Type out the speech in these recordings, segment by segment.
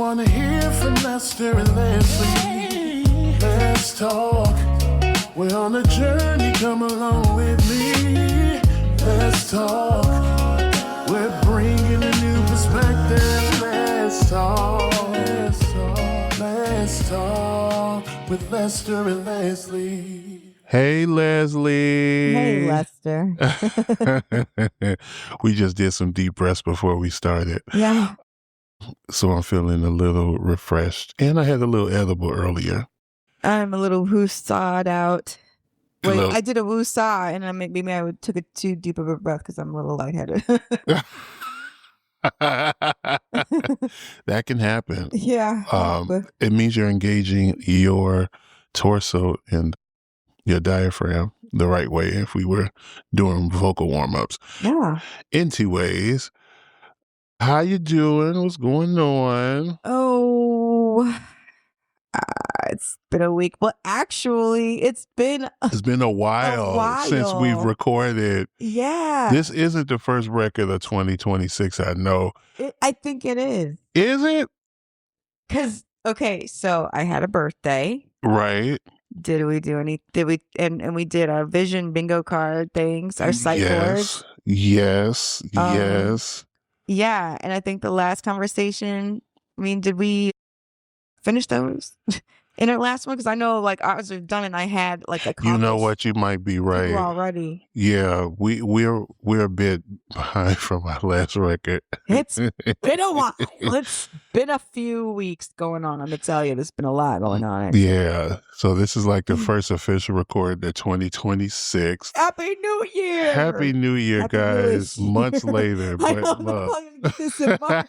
wanna hear from Lester and Leslie. Let's talk. We're on a journey, come along with me. Let's talk. We're bringing a new perspective. Let's talk. Let's talk. Let's talk with Lester and Leslie. Hey, Leslie. Hey, Lester. We just did some deep breaths before we started. Yeah. So I'm feeling a little refreshed. And I had a little edible earlier. I'm a little woo-sawed out. A Wait, little- I did a woo-saw, and maybe I took it too deep of a breath because I'm a little lightheaded. That can happen. Yeah. It means you're engaging your torso and your diaphragm the right way if we were doing vocal warm-ups. Yeah. Anyways, how you doing? What's going on? Oh, it's been a week. Well, actually, it's been It's been a while since we've recorded. Yeah. This isn't the first record of 2026, I know. I think it is. Is it? Because, okay, so I had a birthday. Right. Did we and we did our vision bingo card things, our sight boards. Yes. Yeah, and I think the last conversation, did we finish those in our last one? Because I know like ours are done and I had like a You know what? You might be right. Already. Yeah, we're a bit behind from our last record. It's been a while. It's been a few weeks going on. I'm gonna tell you, there's been a lot going on. Actually. Yeah, so this is like the first official record of 2026. Happy New Year! Happy New Year, Happy guys! New Year. Months later, I but don't know look. how to get this in March.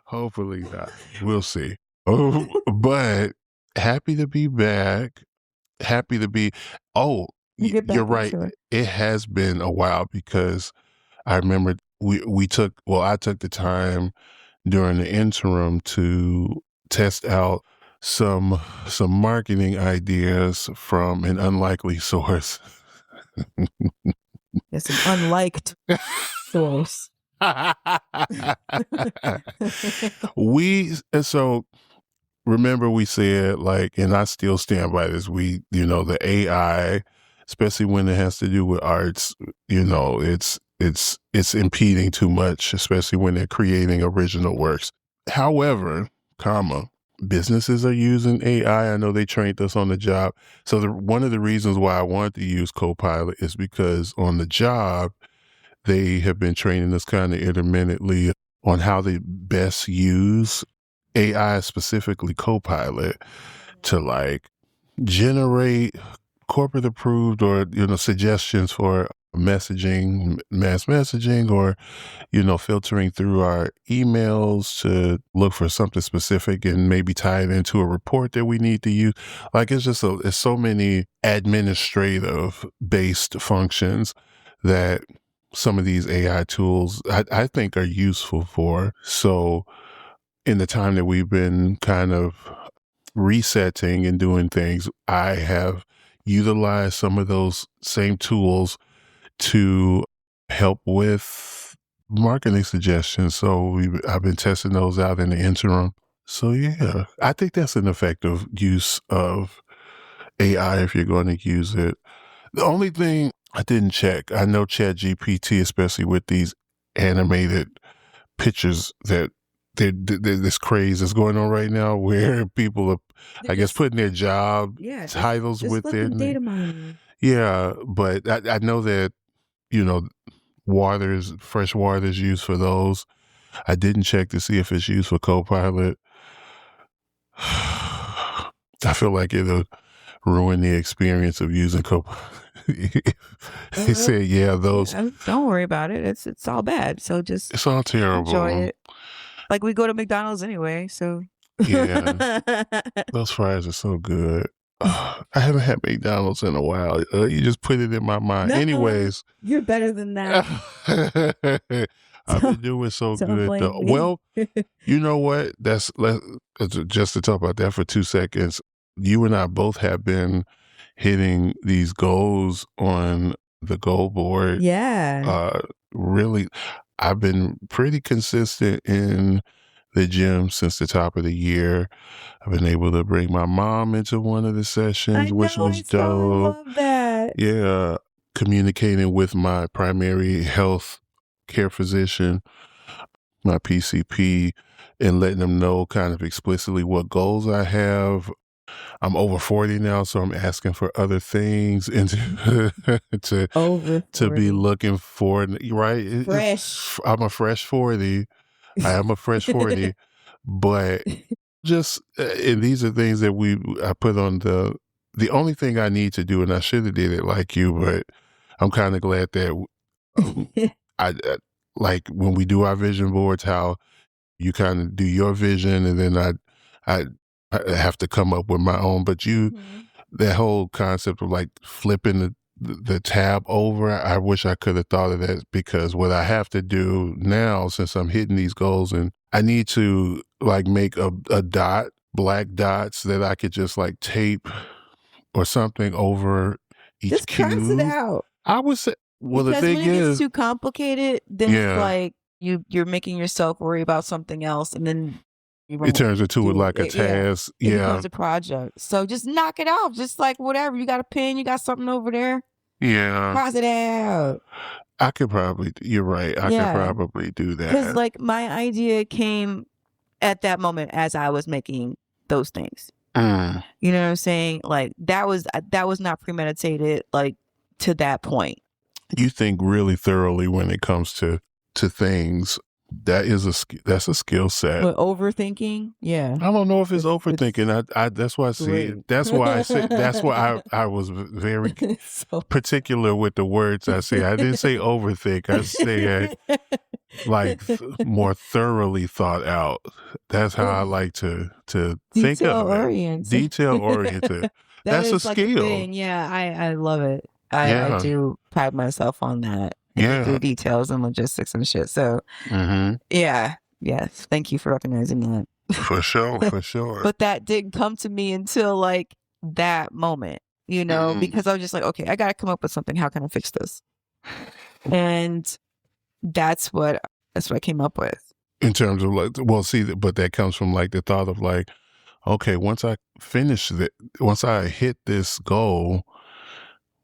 Hopefully not. We'll see. Oh, but happy to be back. Happy to be. Oh, Get back you're into right. it. It has been a while because I remember I took the time during the interim to test out some marketing ideas from an unlikely source. It's an unliked source. So remember we said like, and I still stand by this, the AI, especially when it has to do with arts, it's impeding too much, especially when they're creating original works. However, businesses are using AI. I know they trained us on the job. So one of the reasons why I wanted to use Copilot is because on the job, they have been training us kind of intermittently on how to best use AI, specifically Copilot, to like generate corporate approved or, suggestions for messaging, mass messaging, or, filtering through our emails to look for something specific and maybe tie it into a report that we need to use. Like it's so many administrative based functions that some of these AI tools I think are useful for. So in the time that we've been kind of resetting and doing things, I have utilized some of those same tools to help with marketing suggestions. So I've been testing those out in the interim. So yeah, I think that's an effective use of AI if you're going to use it. The only thing I didn't check, I know ChatGPT, especially with these animated pictures that this craze is going on right now where people are, I guess, putting their job titles with their data mining. Yeah, but I know that, fresh water is used for those. I didn't check to see if it's used for Copilot. I feel like it'll ruin the experience of using Copilot. They said, those. Don't worry about it. It's all bad. So just It's all terrible. enjoy it. Like we go to McDonald's anyway, so Yeah, those fries are so good. I haven't had McDonald's in a while. You just put it in my mind. No, anyways, you're better than that. I've been doing so Don't good. blame me. Well, you know what? Let's just to talk about that for 2 seconds. You and I both have been hitting these goals on the goal board. Yeah. Really, I've been pretty consistent in the gym since the top of the year. I've been able to bring my mom into one of the sessions, which was dope. love that. Yeah. Communicating with my primary health care physician, my PCP, and letting them know kind of explicitly what goals I have. I'm over 40 now, so I'm asking for other things and to be looking for, right? Fresh. I'm a fresh 40. I am a fresh 40, but just, and these are things that I put on the only thing I need to do, and I should have did it like you, but I'm kind of glad that I like when we do our vision boards, how you kind of do your vision, and then I have to come up with my own. But that whole concept of like flipping the tab over, I wish I could have thought of that, because what I have to do now, since I'm hitting these goals, and I need to like make a dot, black dots that I could just like tape or something over each just cube. cross it out. I would say, well, because the thing when it is, gets too complicated, then it's like you're making yourself worry about something else, and then it turns into like a task. It becomes a project. So just knock it off. Just like whatever. You got a pen, you got something over there. Yeah. Cross it out. I could probably, you're right. I could probably do that. Because like my idea came at that moment as I was making those things. You know what I'm saying? Like that was not premeditated, like to that point. You think really thoroughly when it comes to things. That's a skill set. But overthinking, yeah. I don't know if it's overthinking. I that's why I see. That's why I say. That's why I was very particular with the words I say. I didn't say overthink. I say like more thoroughly thought out. That's how I like to think of it. Detail oriented. That's a skill. Yeah, I love it. I do pride myself on that. The details and logistics and shit. So, yes. Thank you for recognizing that. For sure. But that didn't come to me until like that moment, you know, because I was just like, okay, I got to come up with something. How can I fix this? And that's what I came up with. In terms of like, well, see, but that comes from like the thought of like, okay, once I hit this goal,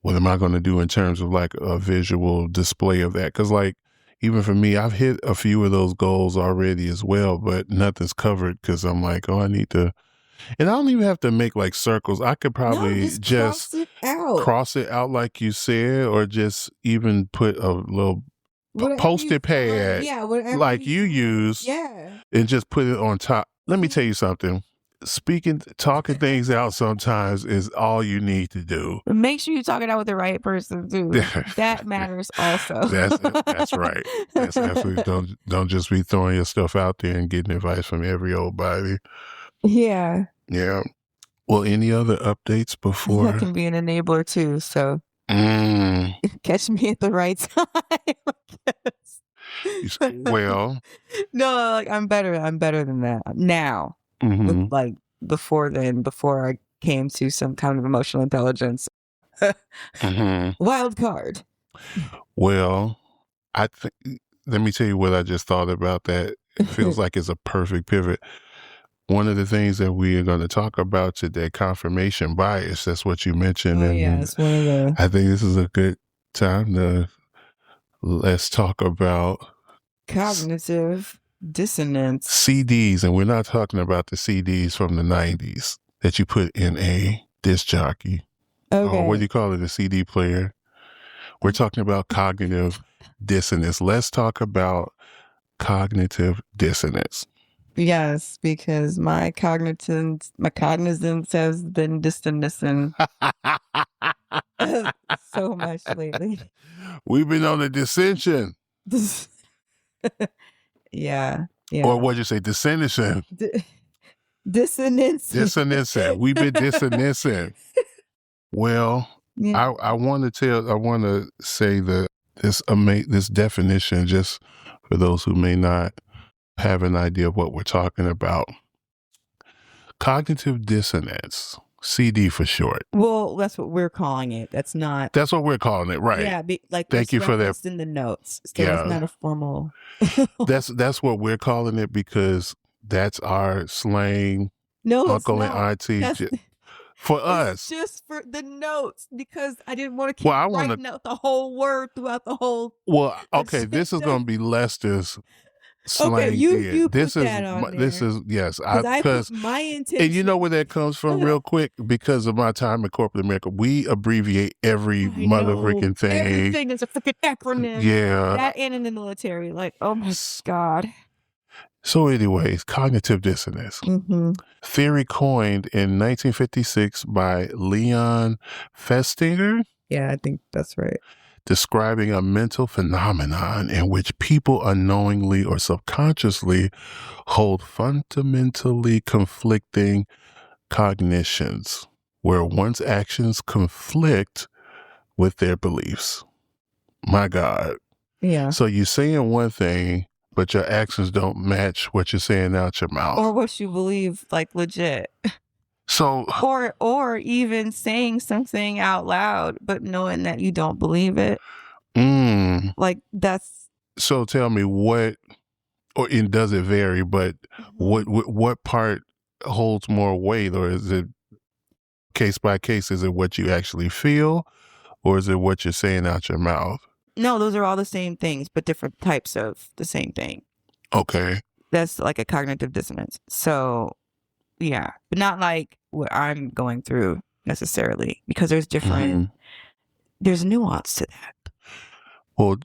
what am I going to do in terms of like a visual display of that? Because like, even for me, I've hit a few of those goals already as well, but nothing's covered because I'm like, oh, I need to, and I don't even have to make like circles. I could probably just cross it out like you said, or just even put a little post-it pad like you use and just put it on top. Let me tell you something. Talking things out sometimes is all you need to do. Make sure you talk it out with the right person too. That matters also. That's right. That's absolutely, don't just be throwing your stuff out there and getting advice from every old body. Yeah. Yeah. Well, any other updates before? I can be an enabler too, so catch me at the right time, I guess. Well, no, like I'm better than that now. Like before I came to some kind of emotional intelligence. Wild card. Well, let me tell you what I just thought about that. It feels like it's a perfect pivot. One of the things that we are going to talk about today, confirmation bias, that's what you mentioned. It's one of the... I think this is a good time to let's talk about cognitive dissonance. CDs, and we're not talking about the CDs from the 90s that you put in a disc jockey. Okay. Or what do you call it, a CD player? We're talking about cognitive dissonance. Let's talk about cognitive dissonance. Yes, because my cognizance has been dissonant so much lately. We've been on a dissension. Yeah. Or what'd you say? Dissonation. Dissonance. We've been dissonancing. Well, I want to say that this definition, just for those who may not have an idea of what we're talking about. Cognitive dissonance CD for short. Well, that's what we're calling it. That's not. That's what we're calling it, right? Yeah, like Thank you for that. It's in the notes, so Yeah. it's not a formal. That's what we're calling it because that's our slang. No, uncle it's and not. auntie. For us, just for the notes because I didn't want to keep writing out the whole word throughout the whole. Well, okay, this is going to be Lester's slang. Okay, you this put is that on this there. is yes. I put my intention. And you know where that comes from, real quick, because of my time in corporate America, we abbreviate every mother freaking thing. Everything is a freaking acronym. Yeah, that and in the military, like oh my god. So anyways, cognitive dissonance. Theory coined in 1956 by Leon Festinger. Yeah, I think that's right. Describing a mental phenomenon in which people unknowingly or subconsciously hold fundamentally conflicting cognitions, where one's actions conflict with their beliefs. My God. Yeah. So you're saying one thing, but your actions don't match what you're saying out your mouth. Or what you believe, like legit. So or even saying something out loud, but knowing that you don't believe it. Like that's. So tell me and does it vary, but what part holds more weight, or is it case by case? Is it what you actually feel, or is it what you're saying out your mouth? No, those are all the same things, but different types of the same thing. Okay. That's like a cognitive dissonance. So, yeah, but not like what I'm going through necessarily, because there's different, there's nuance to that. Well,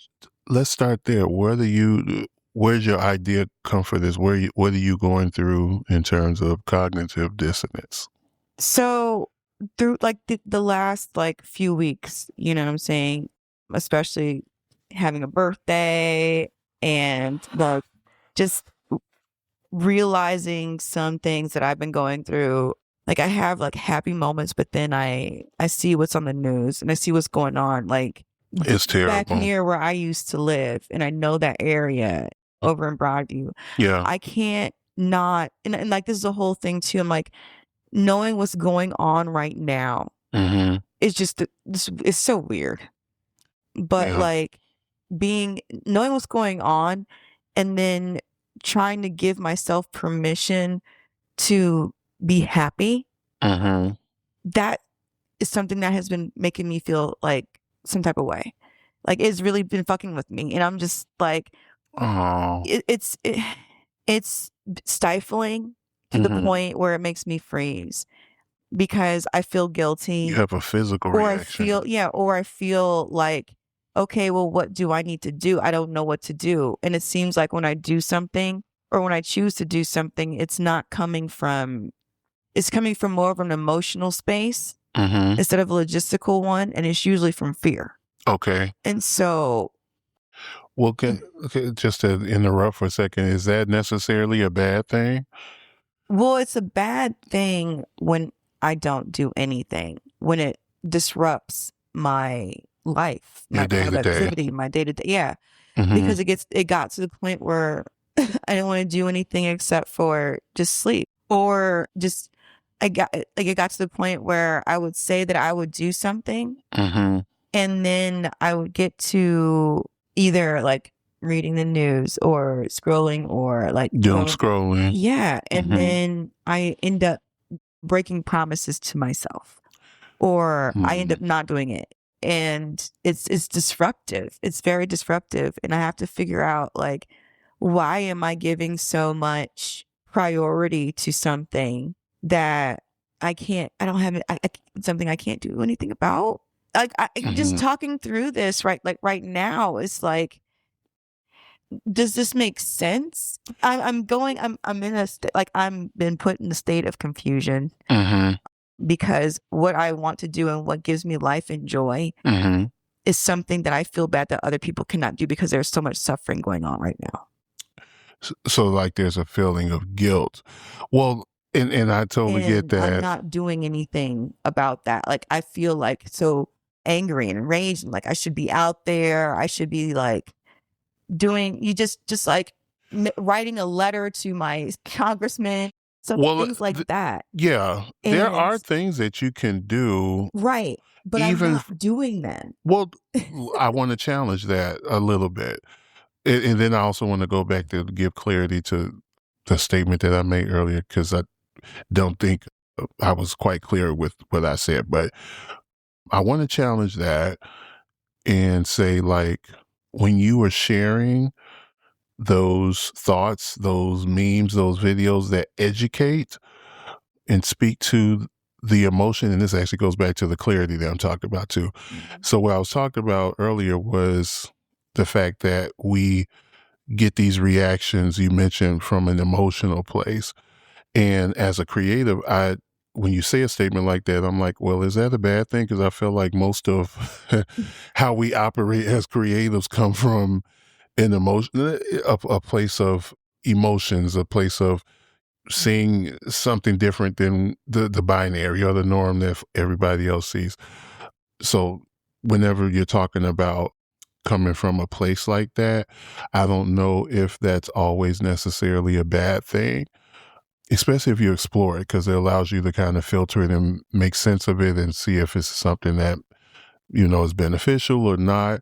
let's start there. Where's your idea come for this? What are you going through in terms of cognitive dissonance? So through like the last like few weeks, you know what I'm saying? Especially having a birthday and like just realizing some things that I've been going through. Like I have like happy moments, but then I see what's on the news and I see what's going on. Like it's terrible. Back near where I used to live, and I know that area over in Broadview. Yeah. I can't not, and like this is the whole thing too. I'm like, knowing what's going on right now is just, it's so weird. But like knowing what's going on and then trying to give myself permission to be happy, that is something that has been making me feel like some type of way. Like it's really been fucking with me. And I'm just like, it's stifling to the point where it makes me freeze because I feel guilty. You have a physical reaction. Or I feel like, okay, well, what do I need to do? I don't know what to do. And it seems like when I do something or when I choose to do something, it's coming from more of an emotional space instead of a logistical one. And it's usually from fear. Okay. And so. Well, okay, just to interrupt for a second, is that necessarily a bad thing? Well, it's a bad thing when I don't do anything, when it disrupts my life, my productivity, my day-to-day. Yeah. Because it got to the point where I didn't want to do anything except for just sleep, or just it got to the point where I would say that I would do something and then I would get to either like reading the news or scrolling or like doom scrolling. Yeah. And then I end up breaking promises to myself, or I end up not doing it. And it's disruptive. It's very disruptive. And I have to figure out like, why am I giving so much priority to something that something I can't do anything about? Like just talking through this right now is like, does this make sense? I'm in a I'm been put in a state of confusion because what I want to do and what gives me life and joy is something that I feel bad that other people cannot do because there's so much suffering going on right now. So like there's a feeling of guilt. Well, and I totally get that. I'm not doing anything about that. Like I feel like so angry and enraged, and like I should be out there. I should be like doing, just like writing a letter to my congressman So Well, things like that. yeah, there are And things that you can do right. But I'm even, not doing them. well, I want to challenge that a little bit. And then I also want to go back to give clarity to the statement that I made earlier, because I don't think I was quite clear with what I said. But I want to challenge that and say, like, when you are sharing those thoughts, those memes, those videos that educate and speak to the emotion, and this actually goes back to the clarity that I'm talking about too. So what I was talking about earlier was the fact that we get these reactions you mentioned from an emotional place. And as a creative, when you say a statement like that, I'm like, well, is that a bad thing? Because I feel like most of how we operate as creatives come from an emotion, a place of emotions, a place of seeing something different than the binary or the norm that everybody else sees. So whenever you're talking about coming from a place like that, I don't know if that's always necessarily a bad thing, especially if you explore it, because it allows you to kind of filter it and make sense of it and see if it's something that, is beneficial or not.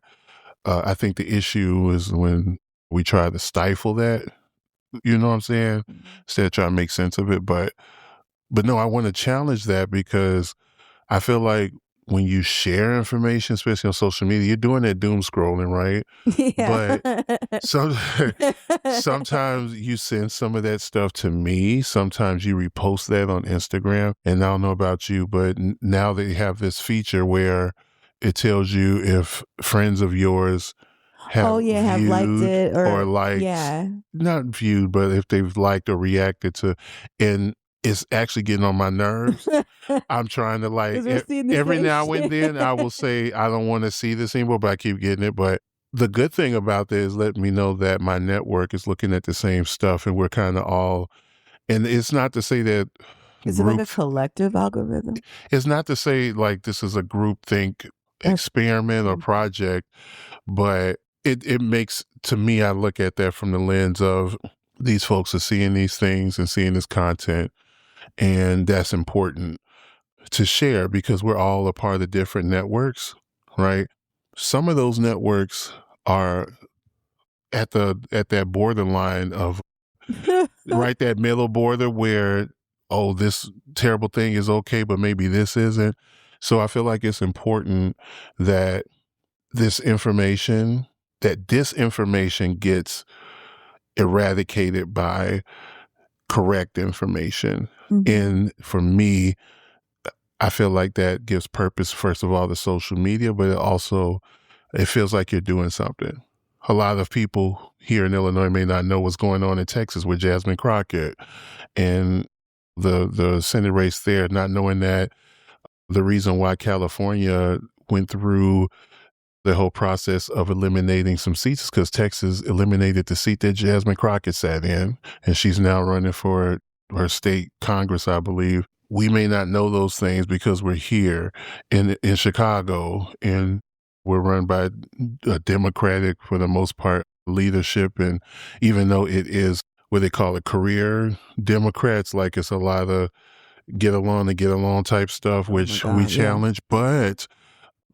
I think the issue is when we try to stifle that, you know what I'm saying? Instead of trying to make sense of it. But no, I want to challenge that, because I feel like when you share information, especially on social media, you're doing that doom scrolling, right? Yeah. But sometimes you send some of that stuff to me. Sometimes you repost that on Instagram. And I don't know about you, but now they have this feature where it tells you if friends of yours have have liked viewed it or liked, yeah. not viewed, but if they've liked or reacted to, and it's actually getting on my nerves. I'm trying to, like, 'Cause we're seeing the every same now and then I will shit. say, I don't want to see this anymore, but I keep getting it. But the good thing about that is letting me know that my network is looking at the same stuff, and we're kind of all, and it's not to say that Is it like a groups, collective algorithm? it's not to say like this is a group think experiment or project, but it makes, to me, I look at that from the lens of these folks are seeing these things and seeing this content, and that's important to share because we're all a part of different networks, right? Some of those networks are at that borderline of right, that middle border where, oh, this terrible thing is okay, but maybe this isn't. So I feel like it's important that disinformation gets eradicated by correct information. And for me, I feel like that gives purpose, first of all, to social media, but it feels like you're doing something. A lot of people here in Illinois may not know what's going on in Texas with Jasmine Crockett and the Senate race there, not knowing that the reason why California went through the whole process of eliminating some seats is because Texas eliminated the seat that Jasmine Crockett sat in, and she's now running for her state Congress, I believe. We may not know those things because we're here in Chicago, and we're run by a Democratic, for the most part, leadership. And even though it is what they call it, career Democrats, like it's a lot of get along type stuff, which we challenge, but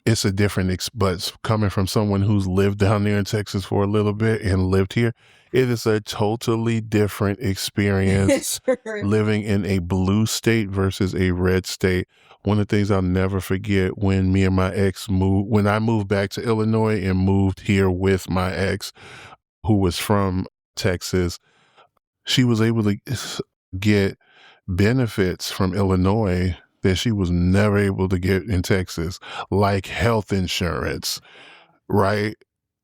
it's a different, but coming from someone who's lived down there in Texas for a little bit and lived here, it is a totally different experience living in a blue state versus a red state. One of the things I'll never forget when me and my ex when I moved back to Illinois and moved here with my ex, who was from Texas, she was able to get benefits from Illinois that she was never able to get in Texas, like health insurance, right,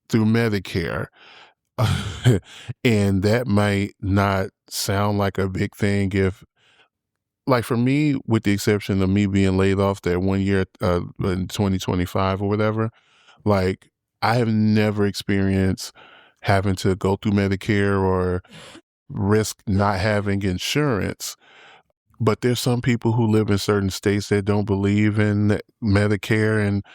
through Medicare. And that might not sound like a big thing if, like, for me, with the exception of me being laid off that 1 year in 2025 or whatever, like, I have never experienced having to go through Medicare or risk not having insurance. But there's some people who live in certain states that don't believe in Medicare, and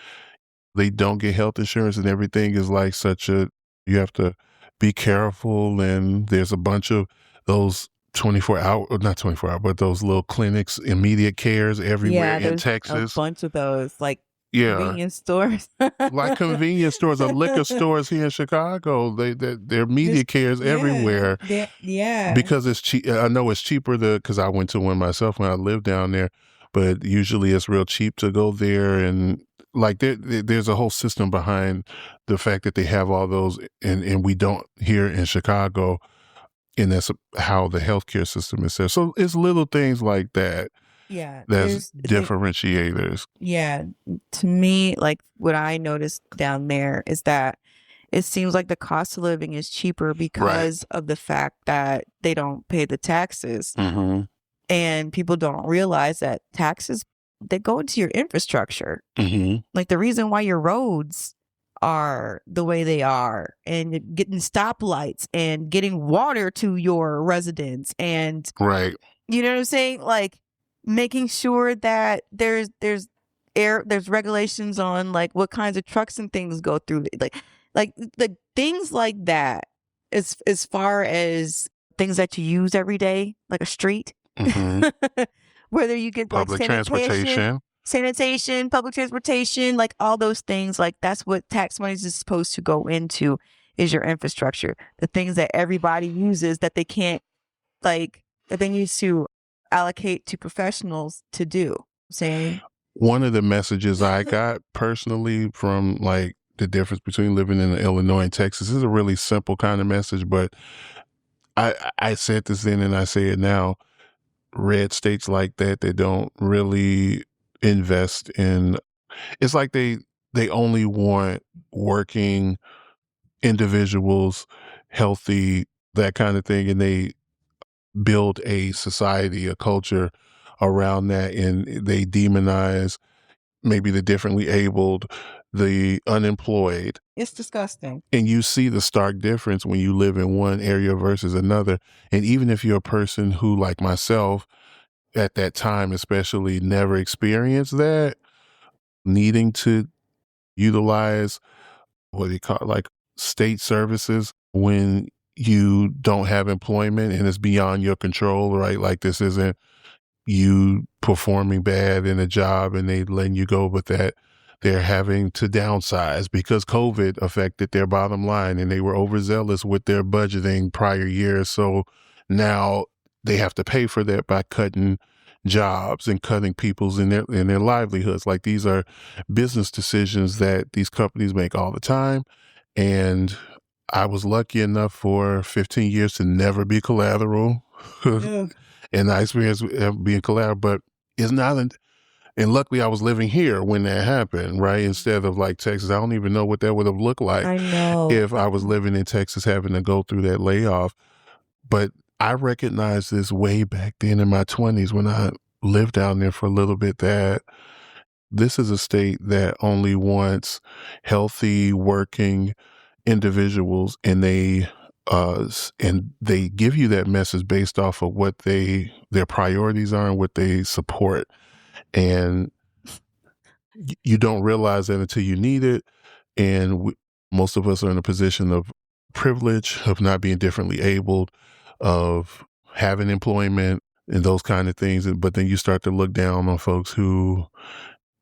they don't get health insurance, and everything is like you have to be careful. And there's a bunch of those 24 hour, not 24 hour, but those little clinics, immediate cares everywhere in there's Texas. a bunch of those, like Yeah. convenience stores. Like convenience stores or liquor stores here in Chicago. They're immediate cares everywhere. Yeah. Because it's cheap. I know it's cheaper because I went to one myself when I lived down there, but usually it's real cheap to go there. And like there's a whole system behind the fact that they have all those, and we don't here in Chicago. And that's how the healthcare system is set. So it's little things like that. Yeah. That's differentiators. Yeah. To me, like what I noticed down there is that it seems like the cost of living is cheaper because of the fact that they don't pay the taxes. Mm-hmm. And people don't realize that taxes, they go into your infrastructure. Mm-hmm. Like the reason why your roads are the way they are, and getting stoplights and getting water to your residence, and you know what I'm saying? Like making sure that there's regulations on like what kinds of trucks and things go through, like things like that, as far as things that you use every day, like a street. Mm-hmm. Whether you get public like sanitation, public transportation, like all those things, like that's what tax money is supposed to go into, is your infrastructure, the things that everybody uses that they can't, like that they need to allocate to professionals to do. Saying one of the messages I got personally from like the difference between living in Illinois and Texas is a really simple kind of message, but I said this then and I say it now. Red states like that, they don't really invest in, it's like they only want working individuals, healthy, that kind of thing, and they build a society, a culture around that, and they demonize maybe the differently abled, the unemployed. It's disgusting. And you see the stark difference when you live in one area versus another. And even if you're a person who, like myself, at that time especially, never experienced that, needing to utilize what do you call it, like state services when you don't have employment and it's beyond your control, right? Like this isn't you performing bad in a job and they letting you go, but that they're having to downsize because COVID affected their bottom line and they were overzealous with their budgeting prior years. So now they have to pay for that by cutting jobs and cutting people's in their livelihoods. Like these are business decisions that these companies make all the time. And I was lucky enough for 15 years to never be collateral. And I experienced being collateral, but it's not, and luckily I was living here when that happened, right? Instead of like Texas. I don't even know what that would have looked like if I was living in Texas having to go through that layoff. But I recognized this way back then in my 20s when I lived down there for a little bit, that this is a state that only wants healthy, working individuals, and they give you that message based off of what their priorities are and what they support. And you don't realize that until you need it. And most of us are in a position of privilege, of not being differently abled, of having employment and those kind of things. But then you start to look down on folks who,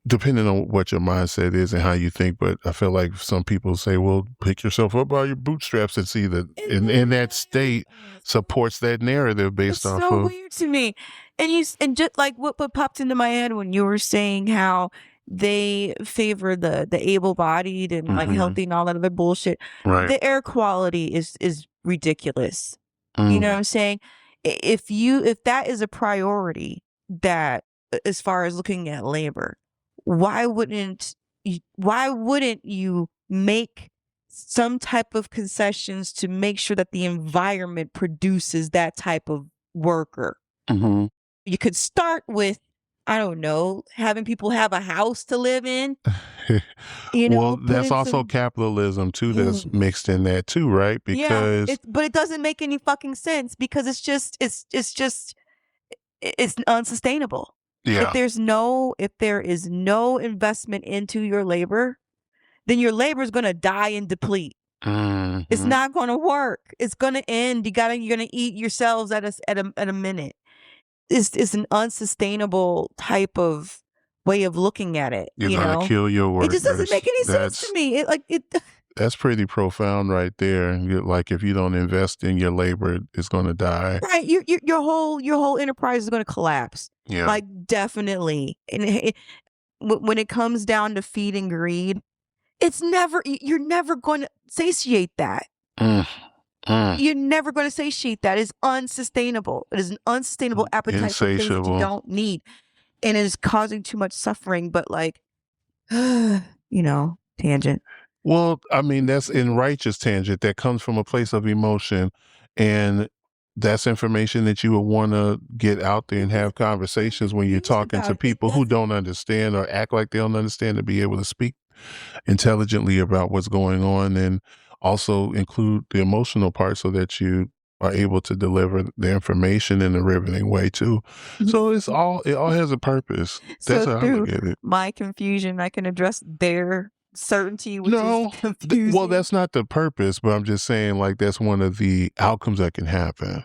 depending on what your mindset is and how you think, but I feel like some people say, well, pick yourself up by your bootstraps and see that in that state supports that narrative based off of. It's so weird to me. And just like what popped into my head when you were saying how they favor the able-bodied and like healthy and all that other bullshit. Right. The air quality is ridiculous. You know what I'm saying? If that is a priority, that as far as looking at labor, why wouldn't you make some type of concessions to make sure that the environment produces that type of worker? Mm-hmm. You could start with, I don't know, having people have a house to live in. Well, that's also capitalism too, that's mixed in that too, right? Because but it doesn't make any fucking sense, because it's unsustainable. Yeah. If there is no investment into your labor, then your labor is going to die and deplete. It's not going to work. It's going to end. You're going to eat yourselves at a minute. It's an unsustainable type of way of looking at it. You're going to kill your workers. It just doesn't make any sense to me. That's pretty profound right there. Like if you don't invest in your labor, it's going to die. Right. Your whole enterprise is going to collapse. Yeah. Like definitely. And when it comes down to feed and greed, you're never going to satiate that. You're never going to satiate that. It's unsustainable. It is an unsustainable appetite for things that you don't need. And it is causing too much suffering, but like, tangent. Well, I mean, that's in righteous tangent that comes from a place of emotion. And that's information that you would want to get out there and have conversations when you're talking to people who don't understand or act like they don't understand, to be able to speak intelligently about what's going on, and also include the emotional part so that you are able to deliver the information in a riveting way too. So it all has a purpose. That's how I look at it. My confusion, I can address their certainty, which is confusing. Well, that's not the purpose, but I'm just saying, like, that's one of the outcomes that can happen,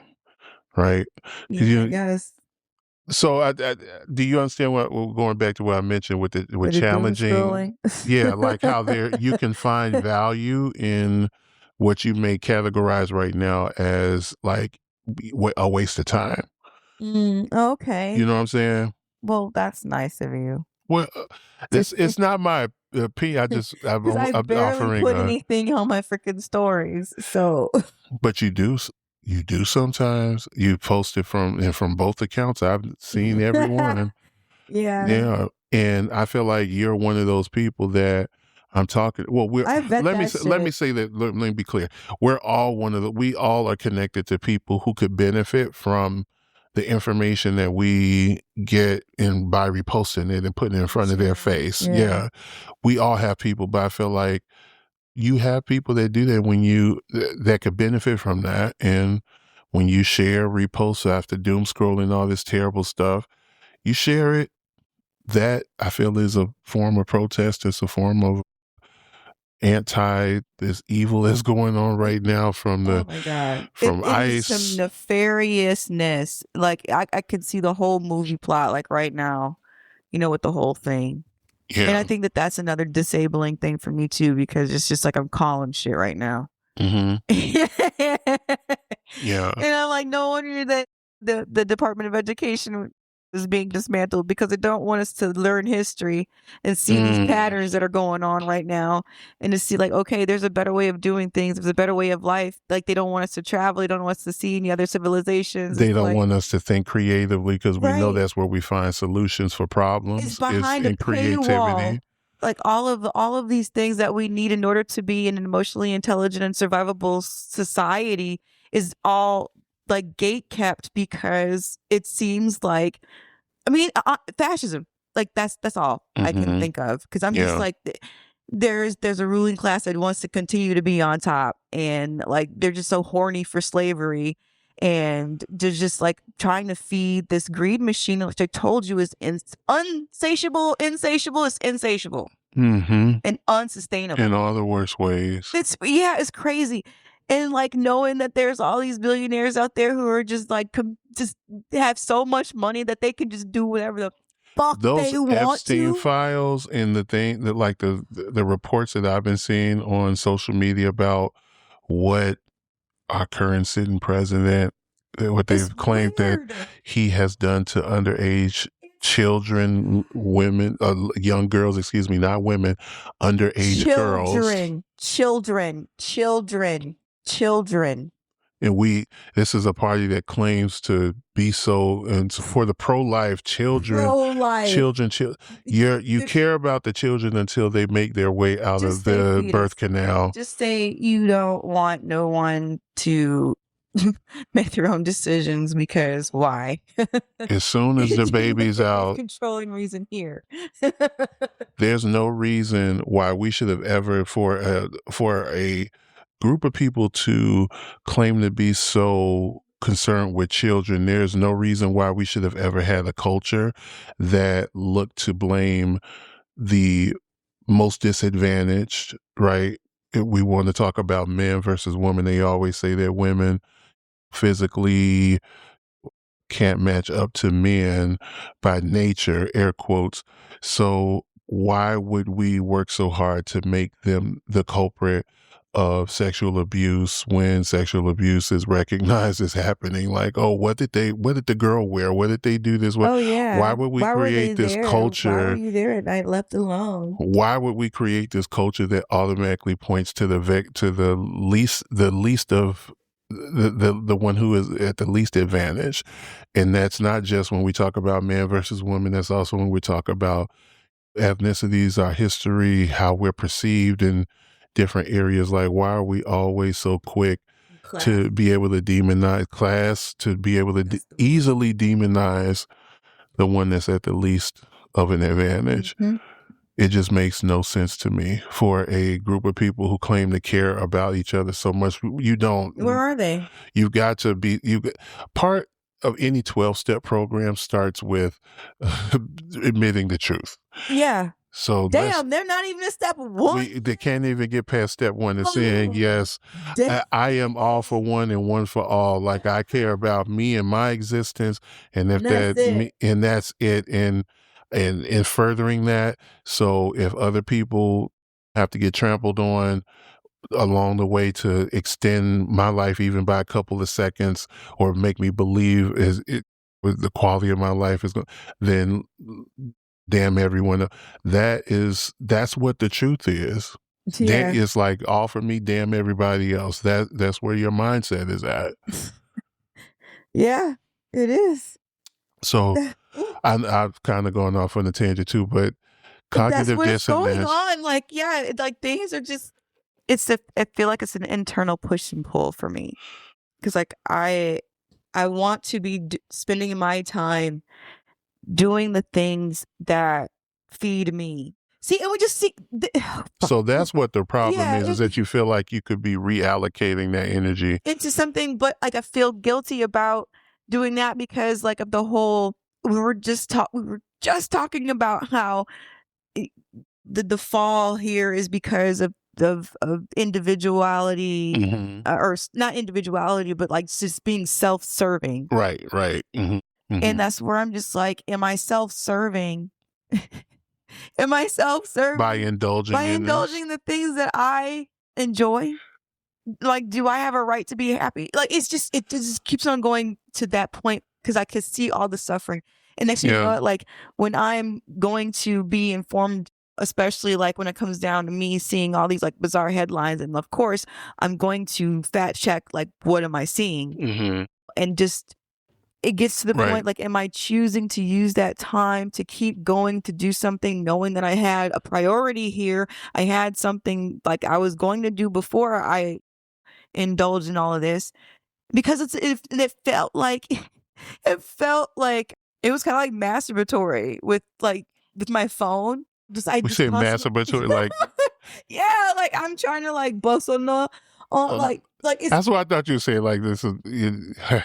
right? Yeah, I guess. So, do you understand going back to what I mentioned with challenging? Yeah, like how you can find value in what you may categorize right now as like a waste of time. Okay. You know what I'm saying? Well, that's nice of you. Well, it's not my opinion. I barely put anything on my freaking stories. So, but you do sometimes. You post it from both accounts. I've seen everyone. Yeah, and I feel like you're one of those people that I'm talking. Well, let me say that. Let me be clear. We're all we all are connected to people who could benefit from the information that we get by reposting it and putting it in front of their face. Yeah. We all have people, but I feel like you have people that do that that could benefit from that. And when you share, repost after doom scrolling all this terrible stuff, you share it. That I feel is a form of protest. It's a form of this evil that's going on right now from ICE. Some nefariousness. Like I could see the whole movie plot like right now, with the whole thing. Yeah. And I think that that's another disabling thing for me too, because it's just like I'm calling shit right now. Yeah. And I'm like, no wonder that the Department of Education is being dismantled, because they don't want us to learn history and see these patterns that are going on right now, and to see like, okay, there's a better way of doing things. There's a better way of life. Like they don't want us to travel. They don't want us to see any other civilizations. They don't want us to think creatively, because we know that's where we find solutions for problems. It's behind a creativity. Like all of these things that we need in order to be an emotionally intelligent and survivable society is all like gate kept, because it seems like, fascism. Like that's all I can think of, because I'm just like, there's a ruling class that wants to continue to be on top, and like they're just so horny for slavery, and they're just like trying to feed this greed machine, which I told you is insatiable. It's insatiable and unsustainable in all the worst ways. It's crazy. And like knowing that there's all these billionaires out there who are just like just have so much money that they can just do whatever the fuck they want to. Those Epstein files and the thing that like the reports that I've been seeing on social media about what our current sitting president, what they've claimed that he has done to underage children, women, young girls, not women, underage girls. Children. And this is a party that claims to be so, and for the pro-life children. You care about the children until they make their way out of the birth canal. Just say you don't want no one to make their own decisions, because why? As soon as the baby's out, controlling reason here. There's no reason why we should have ever, for a group of people to claim to be so concerned with children, there's no reason why we should have ever had a culture that looked to blame the most disadvantaged, right? we want to talk about men versus women, they always say that women physically can't match up to men by nature, air quotes. So why would we work so hard to make them the culprit of sexual abuse when sexual abuse is recognized as happening? Like, oh, what did the girl wear? What did they do this? Oh yeah. Why would we Why were they create this there? culture? Why were you there at night left alone? Why would we create this culture that automatically points to the least of the one who is at the least advantage? And that's not just when we talk about man versus woman. That's also when we talk about ethnicities, our history, how we're perceived in different areas. Like, why are we always so quick to be able to demonize class, to be able to easily demonize the one that's at the least of an advantage? Mm-hmm. It just makes no sense to me for a group of people who claim to care about each other so much. You don't. Where are they? You've got to be. Part of any 12-step program starts with admitting the truth. Yeah. So damn, they're not even at step one. They can't even get past step one and saying, yes, I am all for one and one for all. Like, I care about me and my existence, and if that's it. And furthering that. So if other people have to get trampled on along the way to extend my life even by a couple of seconds, or make me believe with the quality of my life is going, then damn everyone. That's what the truth is. Yeah. It's like, all for me, damn everybody else. That's where your mindset is at. Yeah, it is. So I've kind of gone off on a tangent too, but cognitive that's what's dissonance. going on. Like, yeah, like things are just. I feel like it's an internal push and pull for me, because like I want to be spending my time doing the things that feed me. See, and we just see. So that's what the problem is that you feel like you could be reallocating that energy into something, but like I feel guilty about doing that because like of the whole. We were just talking about how the fall here is because of individuality, or not individuality, but like just being self-serving. Right. Mm-hmm. And that's where I'm just like, am I self-serving? Am I self-serving by indulging the things that I enjoy? Like, do I have a right to be happy? Like, it just keeps on going to that point because I could see all the suffering. And next thing you know, what, like when I'm going to be informed, especially like when it comes down to me seeing all these like bizarre headlines, and of course I'm going to fact check like what am I seeing, and just it gets to the point like, am I choosing to use that time to keep going to do something, knowing that I had a priority here, I had something like I was going to do before I indulged in all of this, because it felt like it was kind of like masturbatory with my phone. We say masturbatory, like yeah, like I'm trying to like bust on like it's, that's what I thought you were saying. Like this is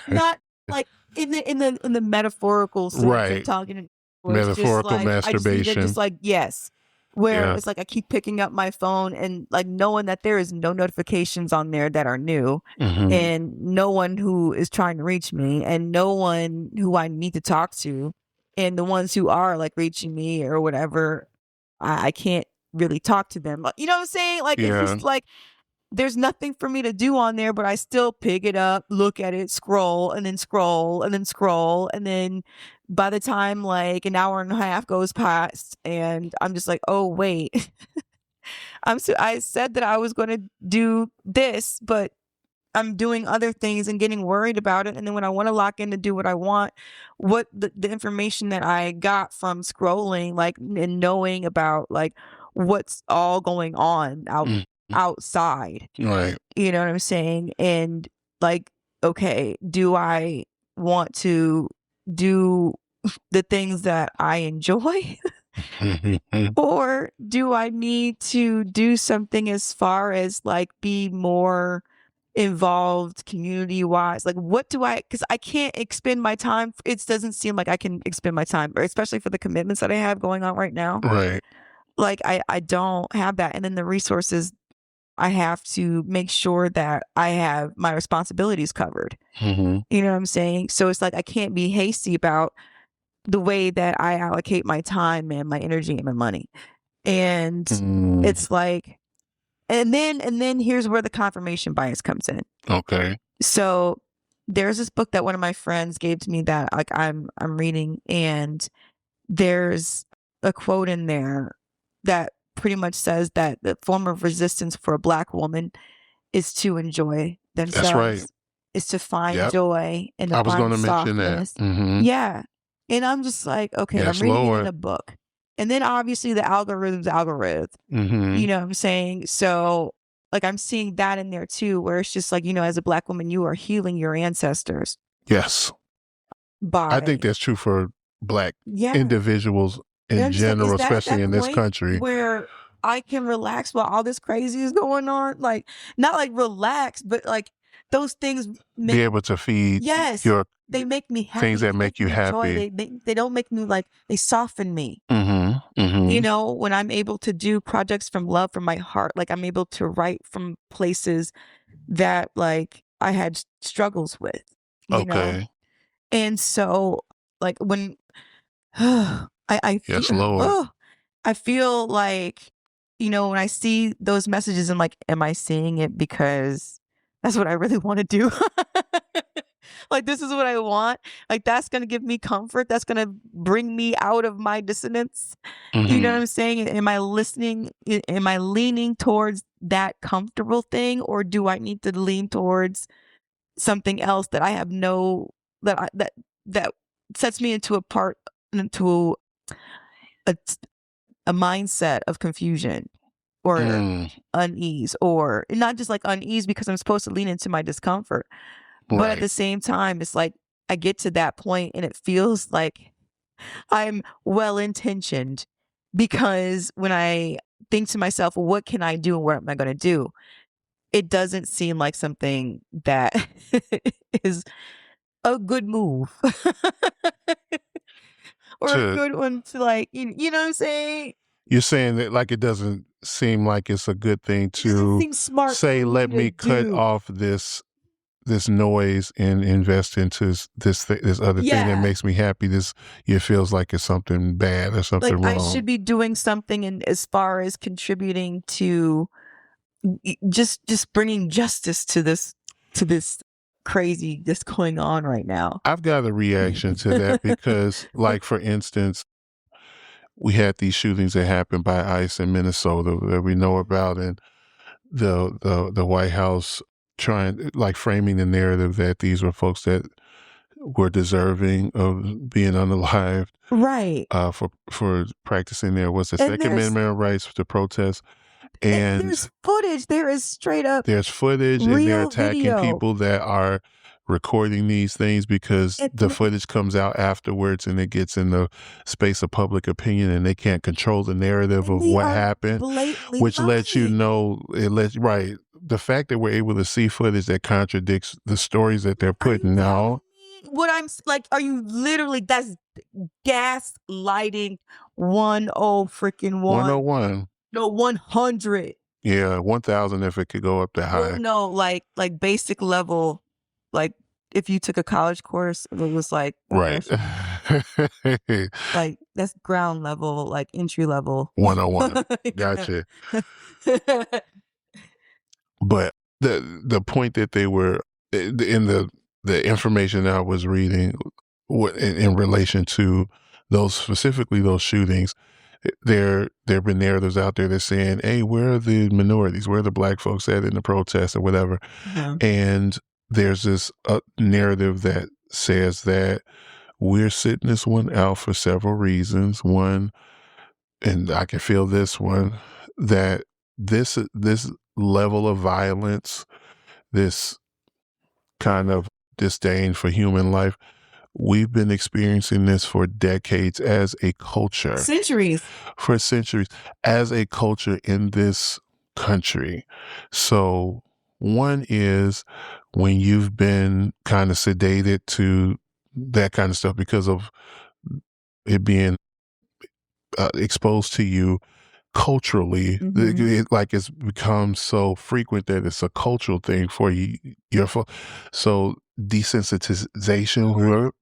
not like in the metaphorical sense of talking, metaphorical like, masturbation. Just like yes, where it's like I keep picking up my phone and like knowing that there is no notifications on there that are new, and no one who is trying to reach me, and no one who I need to talk to, and the ones who are like reaching me or whatever, I can't really talk to them. You know what I'm saying? Like it's just like there's nothing for me to do on there, but I still pick it up, look at it, scroll, and then scroll, and then scroll, and then by the time like an hour and a half goes past, and I'm just like, oh wait, I said that I was going to do this, but I'm doing other things and getting worried about it. And then when I want to lock in to do what I want, what the information that I got from scrolling, like, and knowing about like what's all going on outside, right? You know what I'm saying? And like, okay, do I want to do the things that I enjoy? Or do I need to do something as far as like be more involved community wise? Like what do because I can't expend my time. It doesn't seem like I can expend my time, especially for the commitments that I have going on right now. Right. Like I don't have that. And then the resources I have to make sure that I have my responsibilities covered. Mm-hmm. You know what I'm saying? So it's like I can't be hasty about the way that I allocate my time and my energy and my money. And it's like, and then here's where the confirmation bias comes in. Okay. So there's this book that one of my friends gave to me that like I'm reading, and there's a quote in there that pretty much says that the form of resistance for a Black woman is to enjoy themselves. That's right. Is to find Yep. joy and to I was find going to mention that. softness. Mm-hmm. Yeah. And I'm just like, okay, Yes, I'm reading it Lord. in a book. And then obviously the algorithm. Mm-hmm. You know what I'm saying? So like I'm seeing that in there too, where it's just like, you know, as a Black woman, you are healing your ancestors. Yes. By I think that's true for Black yeah. individuals in And I'm just like, general, is that especially in this point country. where I can relax while all this crazy is going on? Like, not like relax, but like those things Be able to feed yes, your they make me happy. things that They make you me joy. happy. They don't make me like, they soften me. Mm-hmm. Mm-hmm. You know, when I'm able to do projects from love, from my heart, like I'm able to write from places that like I had struggles with, you know? Okay. And so like when I feel, Yes, Lord. I feel like, you know, when I see those messages, I'm like, am I seeing it because that's what I really want to do? Like, this is what I want. Like, that's going to give me comfort. That's going to bring me out of my dissonance. Mm-hmm. You know what I'm saying? Am I listening? Am I leaning towards that comfortable thing? Or do I need to lean towards something else that I have that sets me into a mindset of confusion or unease, or not just like unease because I'm supposed to lean into my discomfort. Right. But at the same time, it's like I get to that point and it feels like I'm well-intentioned, because when I think to myself, well, what can I do and what am I going to do? It doesn't seem like something that is a good move or a good one to like, you know what I'm saying? You're saying that like it doesn't seem like it's a good thing to say, let me cut off this noise and invest into this other thing that makes me happy. It feels like it's something bad or something wrong. I should be doing something in as far as contributing to just bringing justice to this crazy that's going on right now. I've got a reaction to that because, like, for instance, we had these shootings that happened by ICE in Minnesota that we know about, and the White House trying, like, framing the narrative that these were folks that were deserving of being unalived, right? For practicing their Second Amendment rights to protest. And there's footage. There is straight up. There's footage, and they're attacking people that are recording these things because the footage comes out afterwards and it gets in the space of public opinion, and they can't control the narrative of what happened, which lets you know, right. The fact that we're able to see footage that contradicts the stories that they're putting out. What I'm like, are you literally, that's gaslighting 101. No, 100. Yeah, 1,000 if it could go up that high. Well, no, like basic level, like if you took a college course, it was like right. Like that's ground level, like entry level. 101. Gotcha. But the point that they were in the information that I was reading in relation to specifically those shootings, there have been narratives out there that's saying, hey, where are the minorities? Where are the Black folks at in the protests or whatever? Mm-hmm. And there's this narrative that says that we're sitting this one out for several reasons. One, and I can feel this one, that this level of violence, this kind of disdain for human life, we've been experiencing this for decades as a culture. For centuries as a culture in this country. So one is when you've been kind of sedated to that kind of stuff because of it being exposed to you, culturally, like it's become so frequent that it's a cultural thing for you. So desensitization work,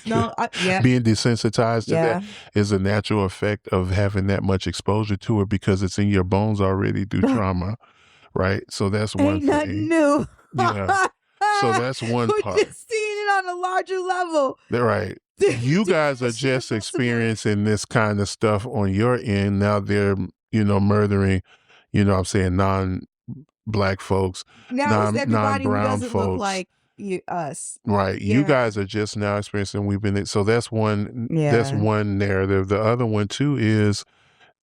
No, yeah, being desensitized to yeah. that is a natural effect of having that much exposure to it because it's in your bones already through trauma, right? So that's one Ain't nothing thing. new. Yeah. So that's one We're part. just seeing it on a larger level. They're right. You guys are just experiencing this kind of stuff on your end. Now they're, murdering, I'm saying non-black folks, Now it's everybody who non-brown doesn't look folks. like us. Right. You Yeah. guys are just now experiencing, so that's one Yeah. narrative. The other one too is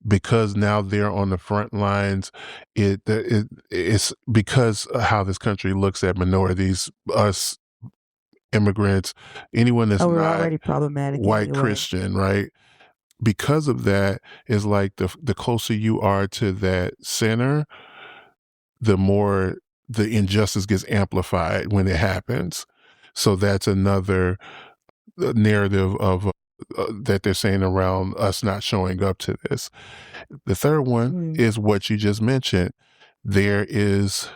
because now they're on the front lines, it's because of how this country looks at minorities, us immigrants, anyone that's we're not already problematic white anyway. Christian, right? Because of that, is like the closer you are to that center, the more the injustice gets amplified when it happens. So that's another narrative of that they're saying around us not showing up to this. The third one is what you just mentioned. There is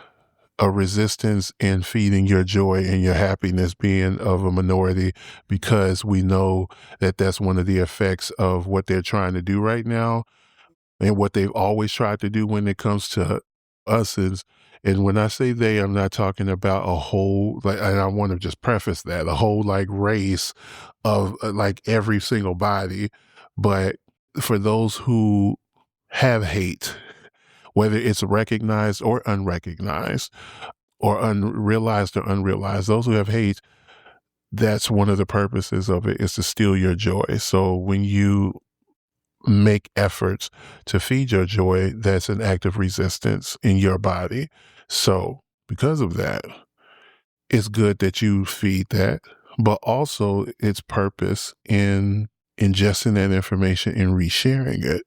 a resistance in feeding your joy and your happiness being of a minority because we know that that's one of the effects of what they're trying to do right now and what they've always tried to do when it comes to us is, and when I say they, I'm not talking about a whole, like, and I want to just preface that, a whole like race of like every single body, but for those who have hate, whether it's recognized or unrecognized, or unrealized or unrealized, those who have hate, that's one of the purposes of it, is to steal your joy. So when you make efforts to feed your joy, that's an act of resistance in your body. So because of that, it's good that you feed that, but also its purpose in ingesting that information and resharing it.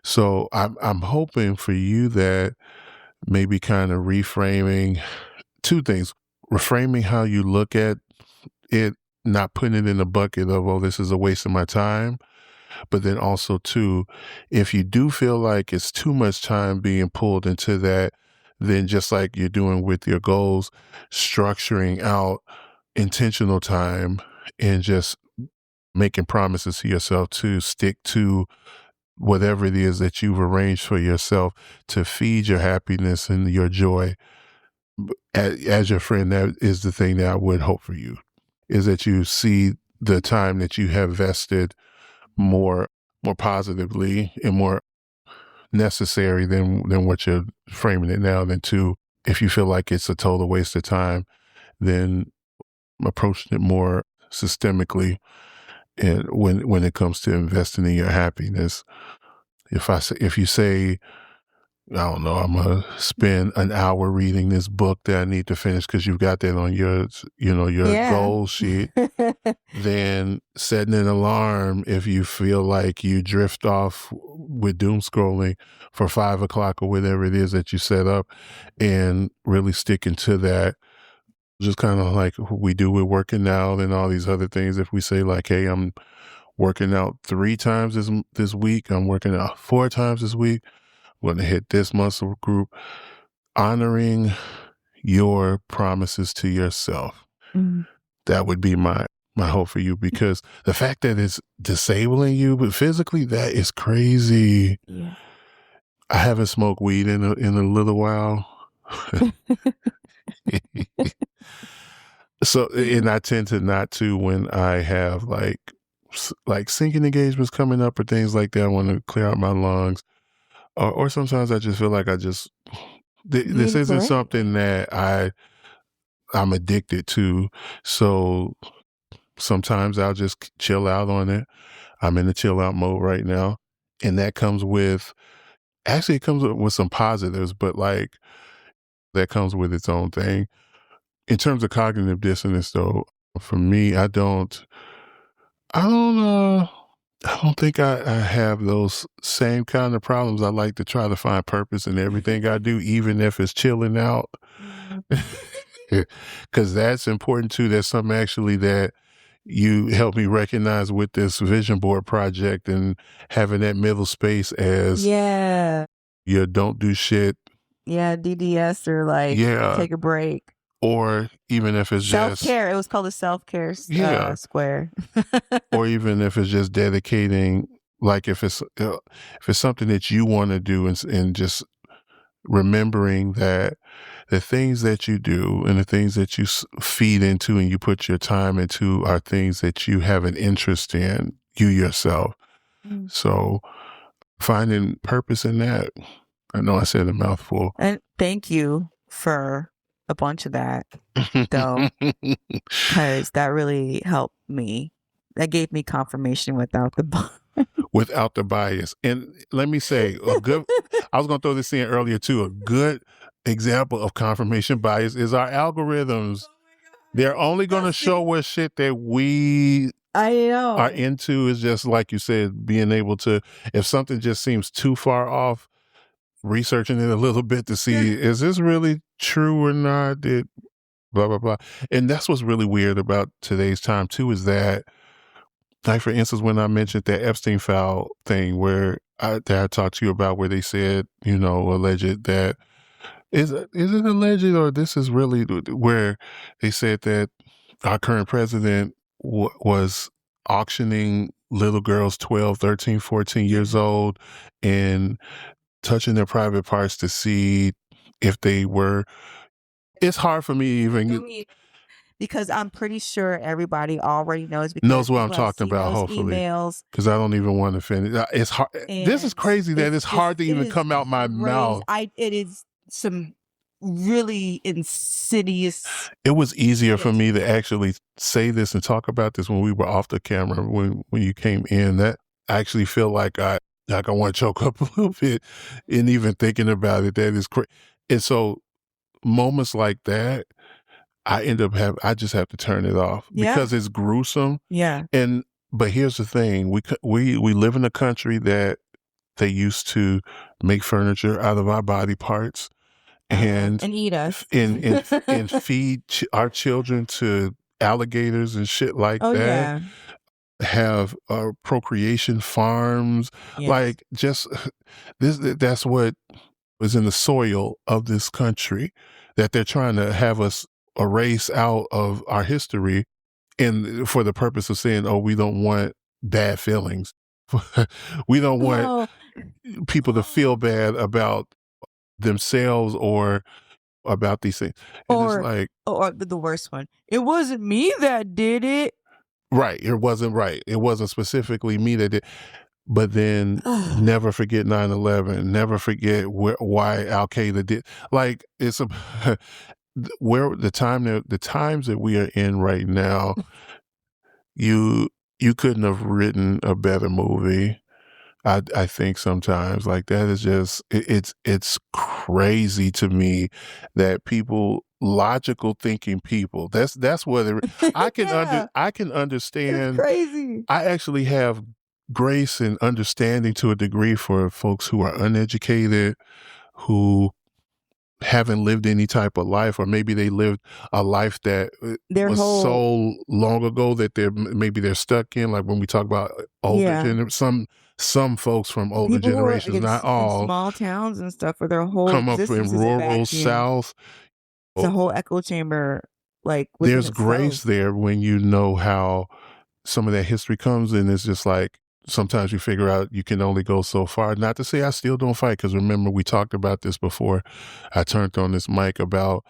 So I'm hoping for you that maybe kind of reframing two things, reframing how you look at it, not putting it in a bucket of, oh, this is a waste of my time. But then also too, if you do feel like it's too much time being pulled into that, then just like you're doing with your goals, structuring out intentional time and just making promises to yourself to stick to whatever it is that you've arranged for yourself to feed your happiness and your joy. As your friend, that is the thing that I would hope for you, is that you see the time that you have vested more positively and more necessary than what you're framing it now. Than two, if you feel like it's a total waste of time, then approaching it more systemically. And when it comes to investing in your happiness, if you say, I don't know, I'm gonna spend an hour reading this book that I need to finish because you've got that on your goal sheet, then setting an alarm if you feel like you drift off with doom scrolling for 5 o'clock or whatever it is that you set up, and really sticking to that. Just kind of like we do with working out and all these other things. If we say like, hey, I'm working out 3 times this week, I'm working out 4 times this week, I'm going to hit this muscle group, honoring your promises to yourself. That would be my hope for you, because the fact that it's disabling you, but physically, that is crazy. Yeah. I haven't smoked weed in a little while. So, and I tend to not to when I have like singing engagements coming up or things like that. I want to clear out my lungs. Or sometimes I just feel like this isn't something that I'm addicted to. So sometimes I'll just chill out on it. I'm in the chill out mode right now. And that comes with, actually it comes with some positives, but like that comes with its own thing. In terms of cognitive dissonance though, for me, I don't think I have those same kind of problems. I like to try to find purpose in everything I do, even if it's chilling out. Because that's important too. That's something actually that you helped me recognize with this vision board project and having that middle space as your don't do shit. Yeah, DDS or like take a break. Or even if it's self-care. It was called a self-care square. Or even if it's just dedicating, like if it's something that you want to do and just remembering that the things that you do and the things that you feed into and you put your time into are things that you have an interest in, you yourself. So finding purpose in that. I know I said a mouthful. And thank you for a bunch of that, though, because that really helped me. That gave me confirmation without the bias. And let me say, I was going to throw this in earlier too, a good example of confirmation bias is our algorithms. They're only going to show us shit that we are into. Is just like you said, being able to, if something just seems too far off, researching it a little bit to see, is this really true or not? Blah, blah, blah. And that's what's really weird about today's time too, is that, like, for instance, when I mentioned that Epstein file thing where I talked to you about, where they said, alleged that, is it alleged or this is really where they said that our current president was auctioning little girls 12, 13, 14 years old and touching their private parts to see if they were. It's hard for me even because I'm pretty sure everybody already knows what I'm talking about. Hopefully, because I don't even want to finish. It's hard. This is crazy that it's hard to even come out my mouth. It is some really insidious. It was easier for me to actually say this and talk about this when we were off the camera. When you came in, that I actually feel like I want to choke up a little bit in even thinking about it. That is crazy. And so moments like that, I just have to turn it off because it's gruesome. Yeah. But here's the thing: we live in a country that they used to make furniture out of our body parts and eat us and feed our children to alligators and shit like that. Yeah. Have procreation farms, like just this. That's what was in the soil of this country that they're trying to have us erase out of our history, and for the purpose of saying, "Oh, we don't want bad feelings. We don't want people to feel bad about themselves or about these things." Or the worst one, it wasn't me that did it. Right. It wasn't right. It wasn't specifically me that did. But then never forget 9/11. Never forget why Al Qaeda did. Like, it's where the times that we are in right now. You couldn't have written a better movie. I think sometimes, like, that is just it's crazy to me that logical thinking people, that's what I can understand. It's crazy. I actually have grace and understanding to a degree for folks who are uneducated, who haven't lived any type of life, or maybe they lived a life that was so long ago that they're stuck in, like when we talk about older some folks from older generations, not all, in small towns and stuff, where their whole come up in rural South. It's a whole echo chamber. Like, there's grace there when you know how some of that history comes, and it's just like sometimes you figure out you can only go so far. Not to say I still don't fight, because remember we talked about this before I turned on this mic about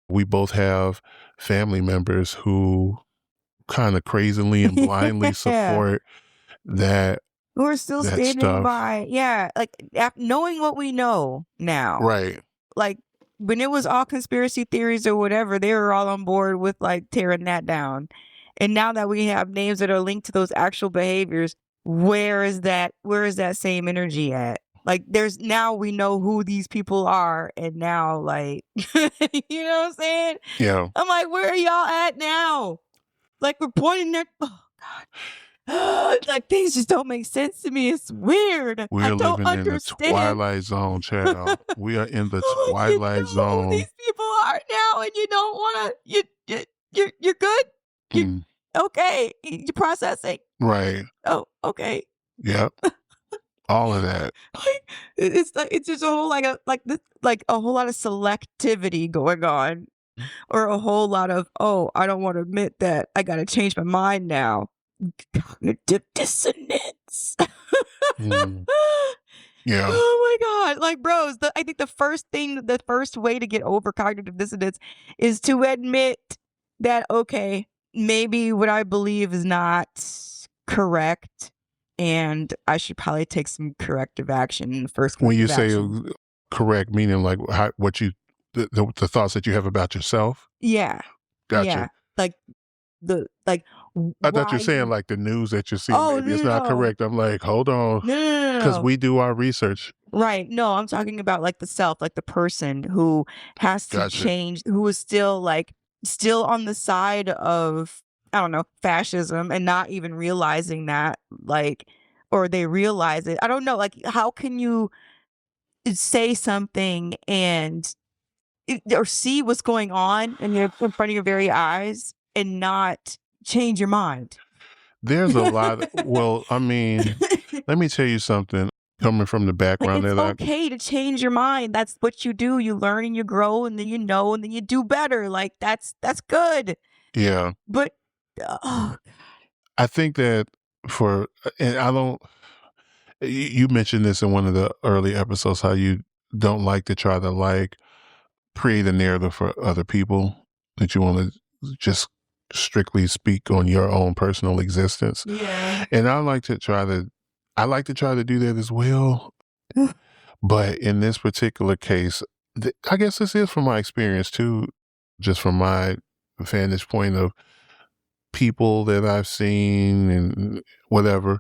we both have family members who kind of crazily and blindly support that. We're still standing by, like knowing what we know now. Right. Like, when it was all conspiracy theories or whatever, they were all on board with like tearing that down. And now that we have names that are linked to those actual behaviors, where is that same energy at? Like, now we know who these people are, and now, like, you know what I'm saying? Yeah. I'm like, where are y'all at now? Like, we're pointing there. Oh God. Like, things just don't make sense to me. It's weird. We're living in the twilight zone, child. We are in the twilight zone. Who these people are now, and you don't want to. You're good. Okay, you processing. Right. Oh, okay. Yep. All of that. Like, it's just a whole a whole lot of selectivity going on, or a whole lot of, oh, I don't want to admit that I got to change my mind now. Cognitive dissonance. Mm. Yeah. Oh my God. Like, bros, I think the first way to get over cognitive dissonance is to admit that, okay, maybe what I believe is not correct, and I should probably take some corrective action. The first When you corrective say action. correct, meaning like the thoughts that you have about yourself? Yeah. Gotcha. Yeah. Like, I thought you were why saying like the news that you see, Oh, maybe it's no, not no. correct. I'm like, hold on, No. because we do our research. Right. No, I'm talking about like the self, like the person who has to Gotcha. change, who is still on the side of, I don't know, fascism, and not even realizing that, like, or they realize it. I don't know. Like, how can you say something or see what's going on in front of your very eyes and not change your mind? There's a lot. Well, I mean, let me tell you something. Coming from the Like, background it's that okay to change your mind. That's what you do. You learn and you grow, and then you know, and then you do better. Like, that's good. yeah, But oh, I think that and I don't. You mentioned this in one of the early episodes, how you don't like to try to like create a narrative for other people, that you want to just strictly speak on your own personal existence. yeah. And I like to try to do that as well. But in this particular case, I guess this is from my experience too, just from my vantage point of people that I've seen and whatever.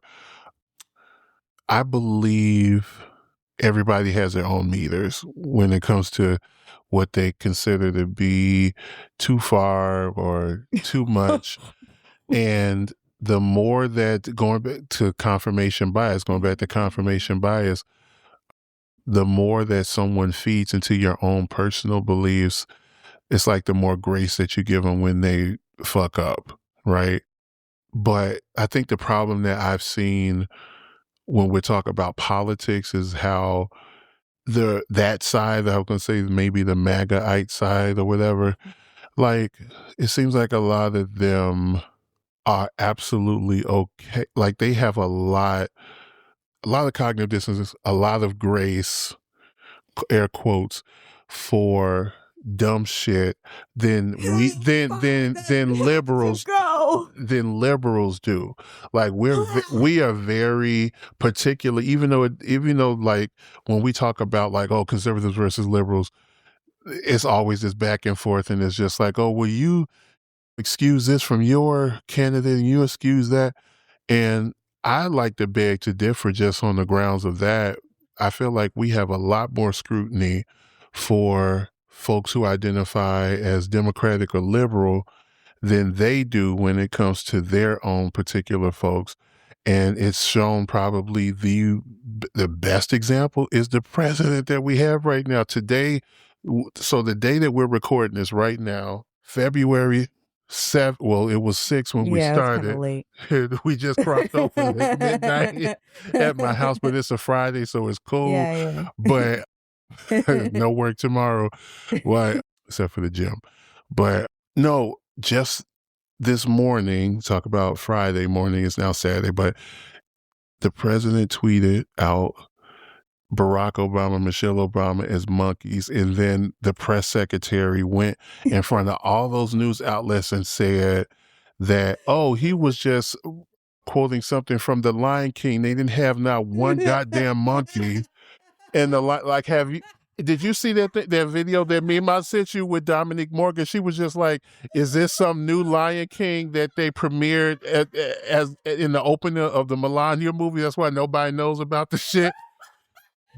I believe everybody has their own meters when it comes to what they consider to be too far or too much. And the more that, going back to confirmation bias, the more that someone feeds into your own personal beliefs, it's like the more grace that you give them when they fuck up, right? But I think the problem that I've seen when we talk about politics is how that side, I was going to say maybe the MAGAite side or whatever, like it seems like a lot of them are absolutely okay. Like they have a lot of cognitive dissonance, a lot of grace, air quotes, for dumb shit than liberals do. Like we are very particular, even though like when we talk about like, oh, conservatives versus liberals, it's always this back and forth, and it's just like, oh, will you excuse this from your candidate and you excuse that? And I like to beg to differ just on the grounds of that. I feel like we have a lot more scrutiny for folks who identify as Democratic or liberal than they do when it comes to their own particular folks. And it's shown probably the best example is the president that we have right now today. So the day that we're recording this right now, February 7th, well, it was 6 when we started. Late. We just crossed over at midnight at my house, but it's a Friday, so it's cool. Yeah. But no work tomorrow, well, except for the gym. But no, just this morning, talk about Friday morning, it's now Saturday, but the president tweeted out Barack Obama, Michelle Obama as monkeys. And then the press secretary went in front of all those news outlets and said that, oh, he was just quoting something from The Lion King. They didn't have not one goddamn monkey. And did you see that video that Mima sent you with Dominique Morgan? She was just like, is this some new Lion King that they premiered as in the opening of the Melania movie? That's why nobody knows about the shit.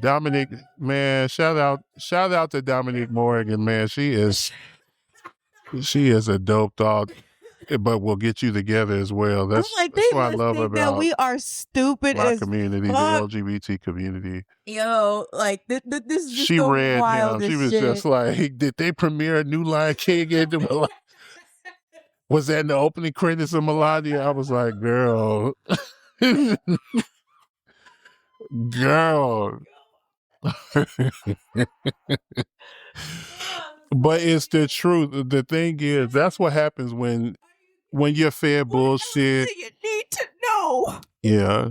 Dominique, man, shout out to Dominique Morgan, man. She is a dope dog, but we'll get you together as well. That's what I love about that we are stupid my as community, fuck. the LGBT community. Yo, like this is just She the ran down. wildest She was shit. just like, did they premiere a new Lion King? Was that in the opening credits of Melania? I was like, girl. Girl. But it's the truth. The thing is, that's what happens when you're fed bullshit. You need to know. Yeah.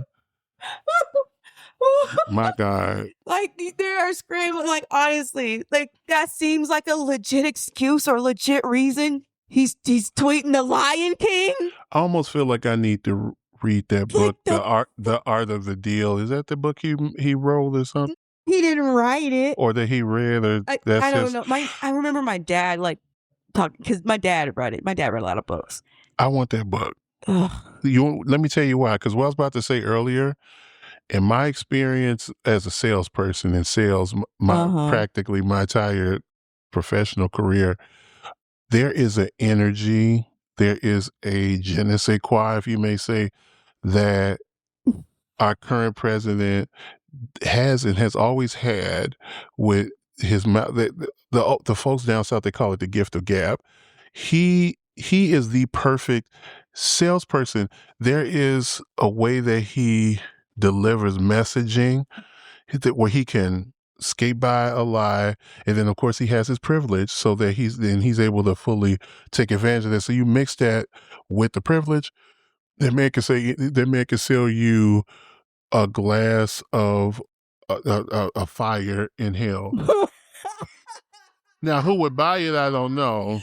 My God. Like, they are screaming, like, honestly, like, that seems like a legit excuse or legit reason. He's tweeting the Lion King. I almost feel like I need to read that book, The Art of the Deal. Is that the book he wrote or something? He didn't write it. Or that he read, or I don't know. I remember my dad, like, talking, because my dad read it. My dad read a lot of books. I want that book. Ugh. Let me tell you why. Because what I was about to say earlier, in my experience as a salesperson in sales, practically my entire professional career, there is an energy, there is a je ne sais quoi, if you may say, that our current president has and has always had with his mouth. The folks down south, they call it the gift of gab. He is the perfect salesperson. There is a way that he delivers messaging where he can skate by a lie, and then of course he has his privilege, so that he's able to fully take advantage of that. So you mix that with the privilege, that man can sell you a glass of a fire in hell. Now, who would buy it? I don't know.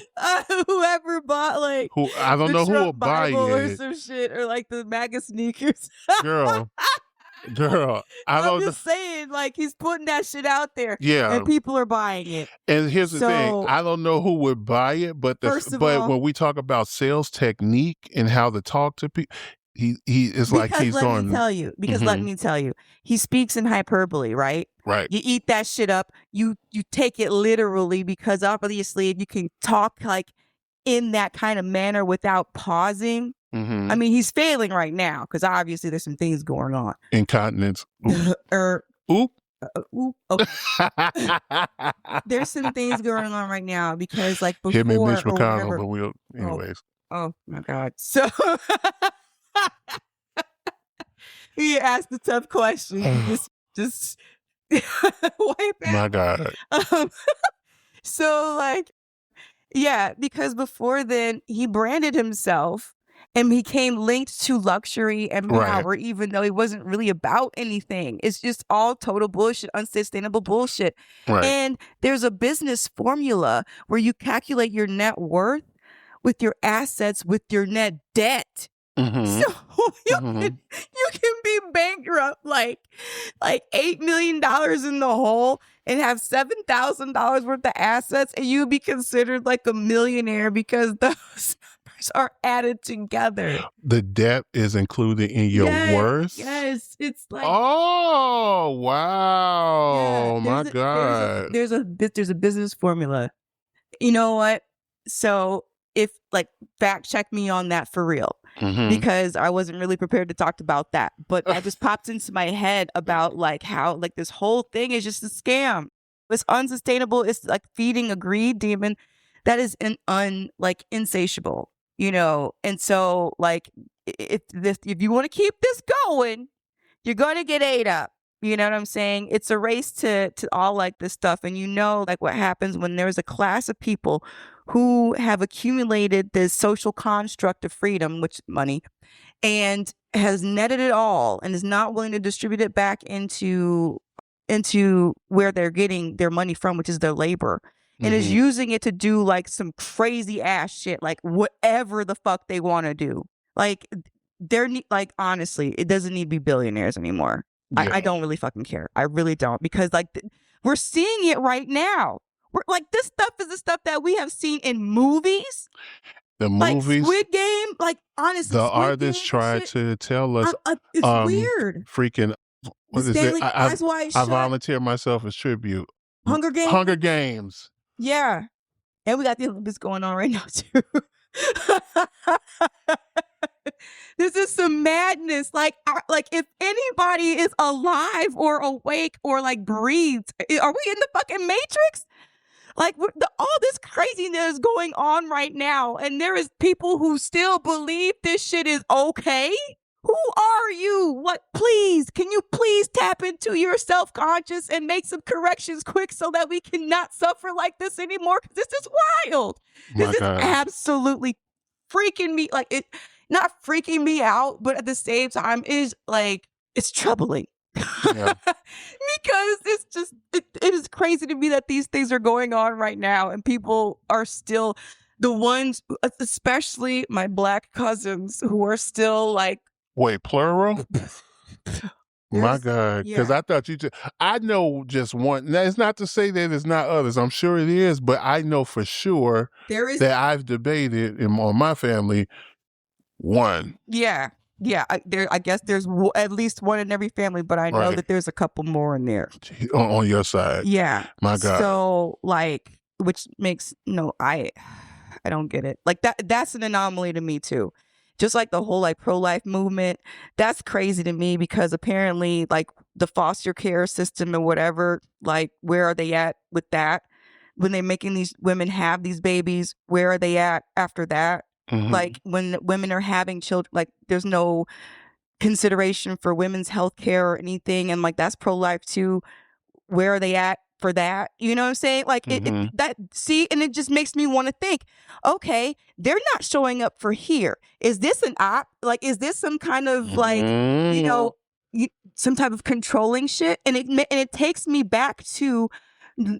Whoever bought, like, I don't know who will buy Bible it, or some shit, or like the MAGA sneakers. girl. I'm just saying, like, he's putting that shit out there, yeah, and people are buying it. And here's the thing: I don't know who would buy it, but when we talk about sales technique and how to talk to people, he is like he's going. Let me tell you, he speaks in hyperbole, right? Right. You eat that shit up. You take it literally, because obviously, if you can talk like in that kind of manner without pausing. I mean, he's failing right now because obviously there's some things going on. Incontinence. Oop. Okay. There's some things going on right now because, like, before him and Mitch or McConnell, whatever. but we'll anyways. Oh my God! So he asked the tough question. just wipe out. My God. So, like, yeah, because before then he branded himself and became linked to luxury and power, even though it wasn't really about anything. It's just all total bullshit, unsustainable bullshit. Right. And there's a business formula where you calculate your net worth with your assets, with your net debt. So you can be bankrupt like $8 million in the hole and have $7,000 worth of assets, and you'd be considered like a millionaire because those numbers are added together. The debt is included in your worth? Yes. It's like, oh wow. My God. There's a business formula. You know what? So if, like, fact check me on that for real. Because I wasn't really prepared to talk about that. But that just popped into my head about, like, how, like, this whole thing is just a scam. It's unsustainable. It's like feeding a greed demon that is insatiable, you know? And so, like, if you want to keep this going, you're going to get ate up. You know what I'm saying? It's a race to all, like, this stuff. And you know, like, what happens when there's a class of people who have accumulated this social construct of freedom, which is money, and has netted it all and is not willing to distribute it back into where they're getting their money from, which is their labor, and is using it to do, like, some crazy ass shit, like whatever the fuck they want to do. Like, like, honestly, it doesn't need to be billionaires anymore. Yeah. I don't really fucking care. I really don't, because, like, we're seeing it right now. We're, like, this stuff is the stuff that we have seen in movies. The movies, like Squid Game, like, honestly, the artists tried to tell us. It's weird. Freaking, what is it? I volunteer myself as tribute. Hunger Games. Hunger Games. Yeah, and we got the Olympics going on right now too. This is some madness. Like if anybody is alive or awake or, like, breathes, are we in the fucking Matrix? Like all this craziness going on right now, and there is people who still believe this shit is okay. Who are you? What? Please, can you please tap into your self-conscious and make some corrections quick so that we cannot suffer like this anymore? Because this is wild. My This is God. absolutely freaking me. Like, it, not freaking me out, but at the same time is like, it's troubling. Yeah. Because it's just, it is crazy to me that these things are going on right now, and people are still the ones, especially my Black cousins, who are still like, Wait, plural? My God. Because yeah. I thought I know just one. Now, it's not to say that it's not others. I'm sure it is, but I know for sure There is, that I've debated on my family one. yeah. I guess there's at least one in every family, but I know Right. that there's a couple more in there. On your side. Yeah. My God. So, like, which makes I don't get it. Like, that's an anomaly to me too. Just like the whole like pro-life movement, that's crazy to me, because apparently like the foster care system and whatever, like, where are they at with that? When they're making these women have these babies, where are they at after that? Mhm. Like, when women are having children, like, there's no consideration for women's health care or anything, and like, that's pro-life too. Where are they at for that? You know what I'm saying? Like, Mhm. and it just makes me want to think, okay, they're not showing up for here. Is this an op? Like, is this some kind of like, you know, some type of controlling shit? And it takes me back to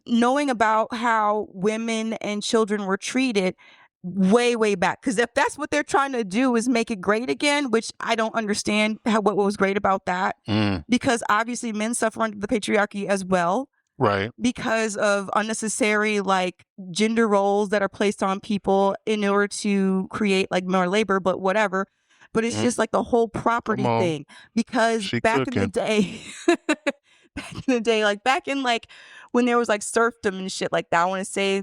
knowing about how women and children were treated way back. Because if that's what they're trying to do, is make it great again, which I don't understand what was great about that. Because obviously men suffer under the patriarchy as well, Right. because of unnecessary like gender roles that are placed on people in order to create like more labor, but whatever. But it's just like the whole property Come on. thing, because She back in the cooking. day, like back in like when there was like serfdom and shit like that, I want to say,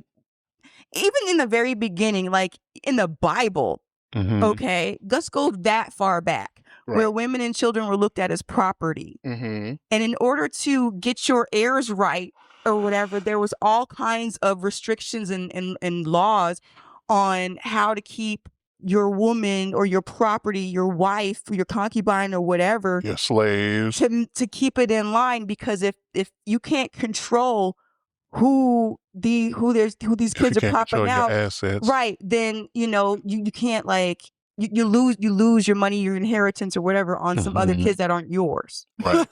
even in the very beginning, like in the Bible, Mhm. okay, let's go that far back, where Right. women and children were looked at as property. Mhm. And in order to get your heirs right or whatever, there was all kinds of restrictions and laws on how to keep your woman or your property, your wife, your concubine or whatever, Your slaves. to keep it in line. Because if you can't control who these If you kids are can't control popping your out, assets. right, then you can't like you lose your money, your inheritance or whatever on some other kids that aren't yours. Right.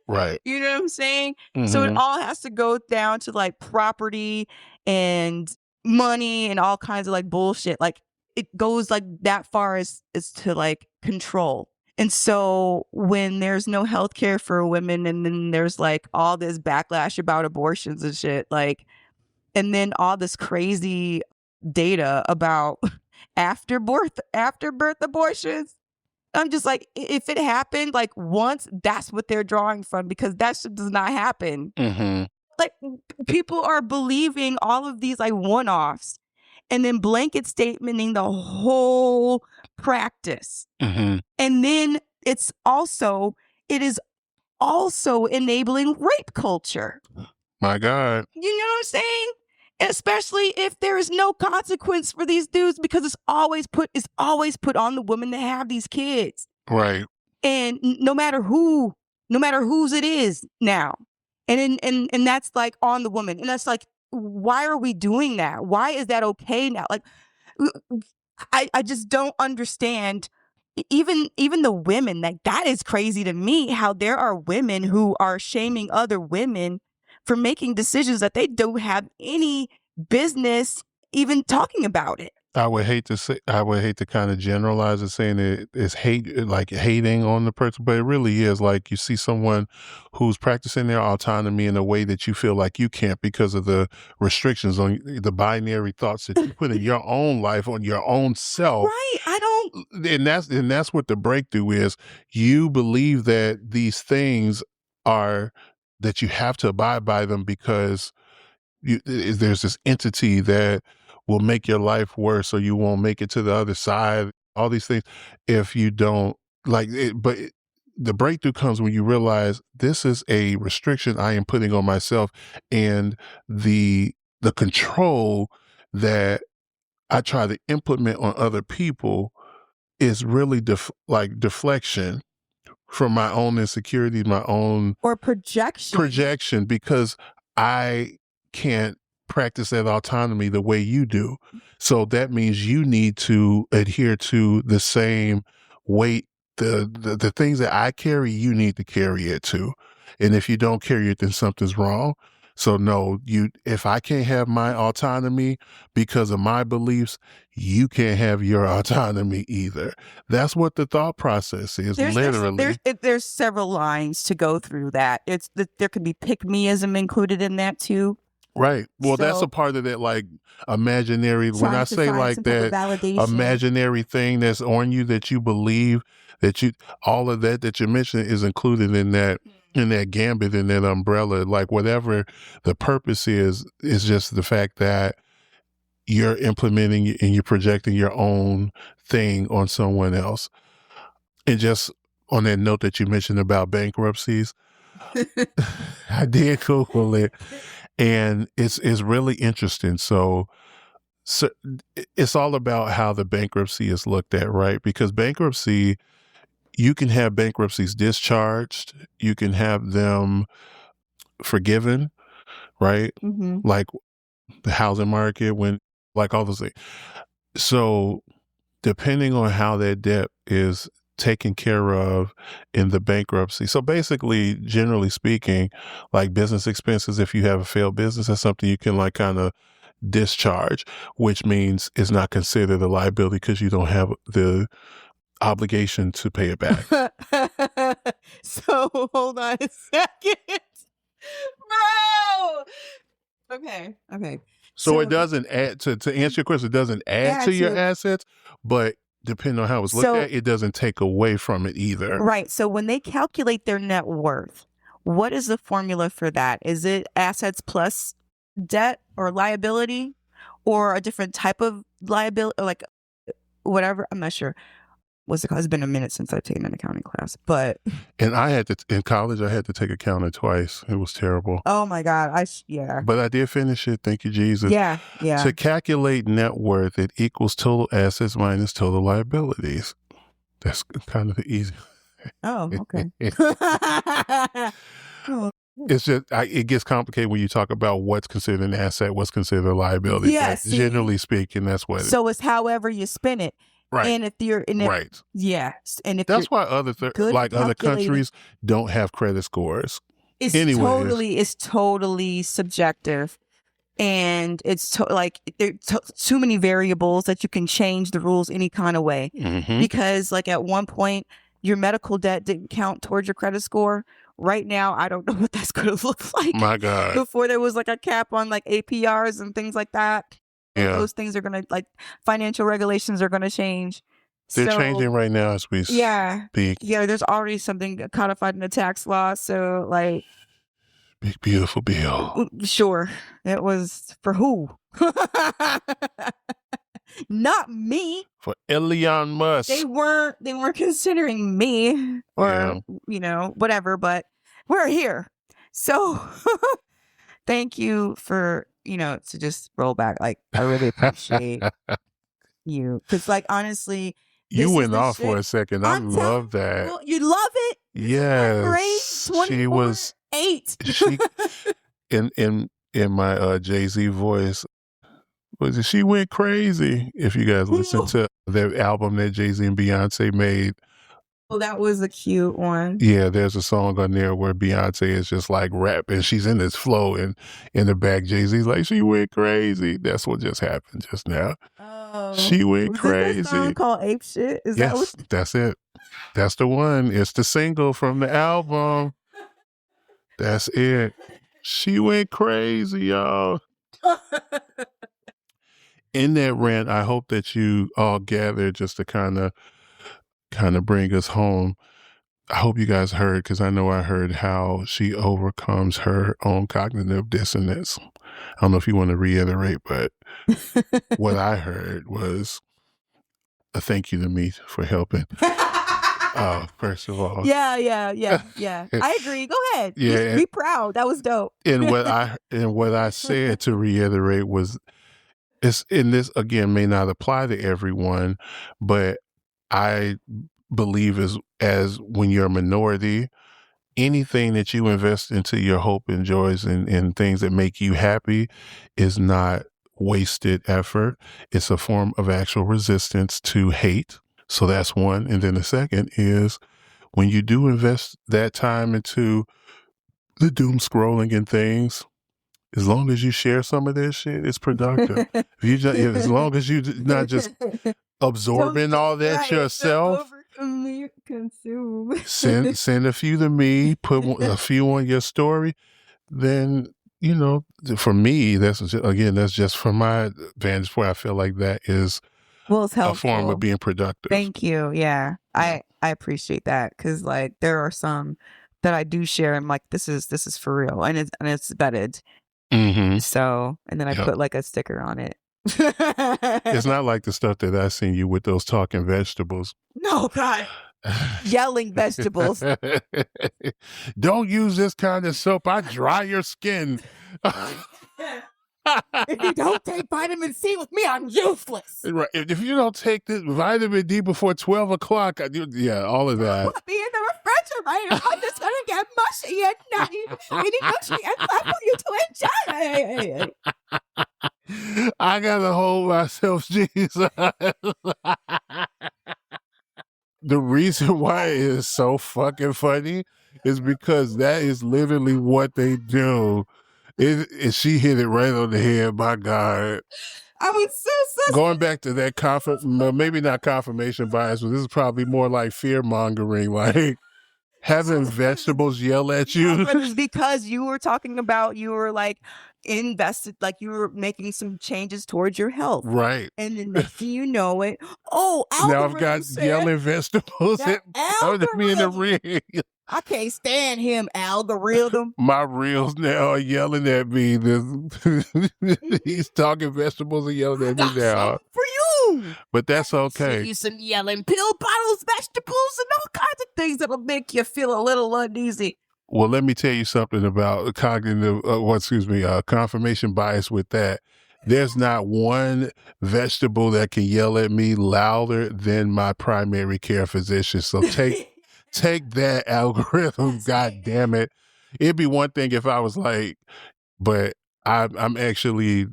Right. You know what I'm saying? So it Mhm. all has to go down to like property and money and all kinds of like bullshit. Like, it goes like that far as to like control. And so when there's no health care for women, and then there's like all this backlash about abortions and shit, like, and then all this crazy data about after birth abortions, I'm just like, if it happened like once, that's what they're drawing from, because that shit does not happen. Mhm. Like, people are believing all of these like one-offs, and then blanket statementing the whole practice. Mhm. And then it is also enabling rape culture. My God. You know what I'm saying? Especially if there is no consequence for these dudes, because it's always put on the woman to have these kids. Right. And no matter whose it is now. And that's like on the woman. And that's like, why are we doing that? Why is that okay now? Like, I just don't understand. Even the women, like, that is crazy to me, how there are women who are shaming other women for making decisions that they don't have any business even talking about it. I would hate to kind of generalize it, saying it's like hating on the person, but it really is. Like, you see someone who's practicing their autonomy in a way that you feel like you can't, because of the restrictions on the binary thoughts that you put in your own life, on your own self. Right. I don't. And that's what the breakthrough is. You believe that these things are, that you have to abide by them, because there's this entity that will make your life worse, or you won't make it to the other side. All these things, if you don't like it. But the breakthrough comes when you realize this is a restriction I am putting on myself, and the the control that I try to implement on other people is really deflection from my own insecurities, my own or projection, because I can't practice that autonomy the way you do. So that means you need to adhere to the same weight. The things that I carry, you need to carry it too. And if you don't carry it, then something's wrong. So no, if I can't have my autonomy because of my beliefs, you can't have your autonomy either. That's what the thought process is, literally. There's several lines to go through that. There could be pick-meism included in that too. Right. Well, that's a part of that, like, imaginary, when I say like that imaginary thing that's on you that you believe, all of that you mentioned is included in that gambit, in that umbrella. Like, whatever the purpose is just the fact that you're implementing and you're projecting your own thing on someone else. And just on that note that you mentioned about bankruptcies, I did Google it. And it's really interesting. So it's all about how the bankruptcy is looked at, right? Because bankruptcy, you can have bankruptcies discharged, you can have them forgiven, right? Mm-hmm. Like the housing market, like all those things. So depending on how that debt is taken care of in the bankruptcy. So basically, generally speaking, like business expenses, if you have a failed business, that's something you can like kind of discharge, which means it's not considered a liability because you don't have the obligation to pay it back. So hold on a second. Bro! Okay. So it doesn't add to answer your question, it doesn't add to your assets, but depending on how it's looked at, it doesn't take away from it either. Right. So when they calculate their net worth, what is the formula for that? Is it assets plus debt or liability, or a different type of liability, or like whatever? I'm not sure. What's it called? It's been a minute since I've taken an accounting class, but. And in college, I had to take accounting twice. It was terrible. Oh my God. But I did finish it. Thank you, Jesus. Yeah. To calculate net worth, it equals total assets minus total liabilities. That's kind of the easy. Oh, okay. It's just, it gets complicated when you talk about what's considered an asset, what's considered a liability. Yes. Generally speaking, that's what So it's however you spin it. Right. And if you're in it, right. Yes. And if that's why other countries don't have credit scores. It's totally subjective. And it's there are too many variables that you can change the rules any kind of way. Mm-hmm. Because like at one point, your medical debt didn't count towards your credit score. Right now, I don't know what that's going to look like. My God. Before there was like a cap on like APRs and things like that. Yeah. Those things are going to, like, financial regulations are going to change. They're changing right now as we speak. Yeah, there's already something codified in the tax law. So, like. Big, beautiful bill. Sure. It was for who? Not me. For Elon Musk. They weren't considering me or, whatever, but we're here. So, thank you for, to just roll back. Like, I really appreciate you. Because, like, honestly. You went off for a second. I love that. Well, you love it? Yes. Great. 24, she was 8. She, in my Jay-Z voice, she went crazy. If you guys listen to the album that Jay-Z and Beyonce made. Well, that was a cute one. Yeah, there's a song on there where Beyonce is just like rap and she's in this flow, and in the back Jay-Z's like, she went crazy. That's what just happened just now. Oh, she went crazy. That song called Ape Shit? That's it. That's the one. It's the single from the album. That's it. She went crazy, y'all. In that rant, I hope that you all gathered just to kind of bring us home. I hope you guys heard, because I know I heard how she overcomes her own cognitive dissonance. I don't know if you want to reiterate, but what I heard was a thank you to me for helping. First of all, Yeah. I agree. Go ahead. Yeah, Be proud. That was dope. and what I said, to reiterate, was it's in this again may not apply to everyone, but I believe as when you're a minority, anything that you invest into your hope and joys and things that make you happy is not wasted effort. It's a form of actual resistance to hate. So that's one. And then the second is when you do invest that time into the doom scrolling and things, as long as you share some of this shit, it's productive. As long as you not just absorbing all that yourself, consume. send a few to me, put a few on your story, then for me, that's just from my vantage point. I feel like that is it's helpful. a form of being productive. Thank you. Yeah, I appreciate that, because like there are some that I do share. I'm like, this is for real, and it's vetted. Mm-hmm. So, and then I put like a sticker on it. It's not like the stuff that I seen you with those talking vegetables. No, God. Yelling vegetables. Don't use this kind of soap. I dry your skin. If you don't take vitamin C with me, I'm useless. Right. If you don't take this vitamin D before 12 o'clock, all of that. Be in the refrigerator. I'm just going to get mushy at night. Eating mushy and fun for you to enjoy. I got to hold myself, Jesus. The reason why it is so fucking funny is because that is literally what they do. She hit it right on the head. My God. I was so going back to that maybe not confirmation bias, but this is probably more like fear mongering, like having vegetables yell at you. Yeah, but it's because you were talking about, you were like invested, like you were making some changes towards your health, right? And then next thing you know it, now I've got yelling vegetables at me in the ring. I can't stand him, algorithm. My reels now are yelling at me. He's talking vegetables and yelling at me now. For you. But that's okay. You some yelling pill bottles, vegetables, and all kinds of things that'll make you feel a little uneasy. Well, let me tell you something about confirmation bias with that. There's not one vegetable that can yell at me louder than my primary care physician. So take that, algorithm. God damn it. It'd be one thing if I was like, but I'm actually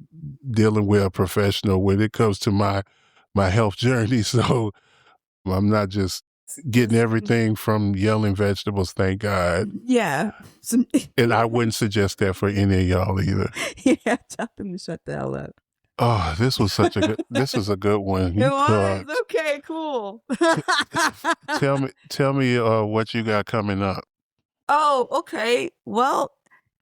dealing with a professional when it comes to my health journey. So I'm not just getting everything from yelling vegetables, thank God. Yeah. And I wouldn't suggest that for any of y'all either. Yeah, tell them to shut the hell up. Oh, this was a good one. It was? Okay, cool. Tell me what you got coming up. Oh, okay. Well,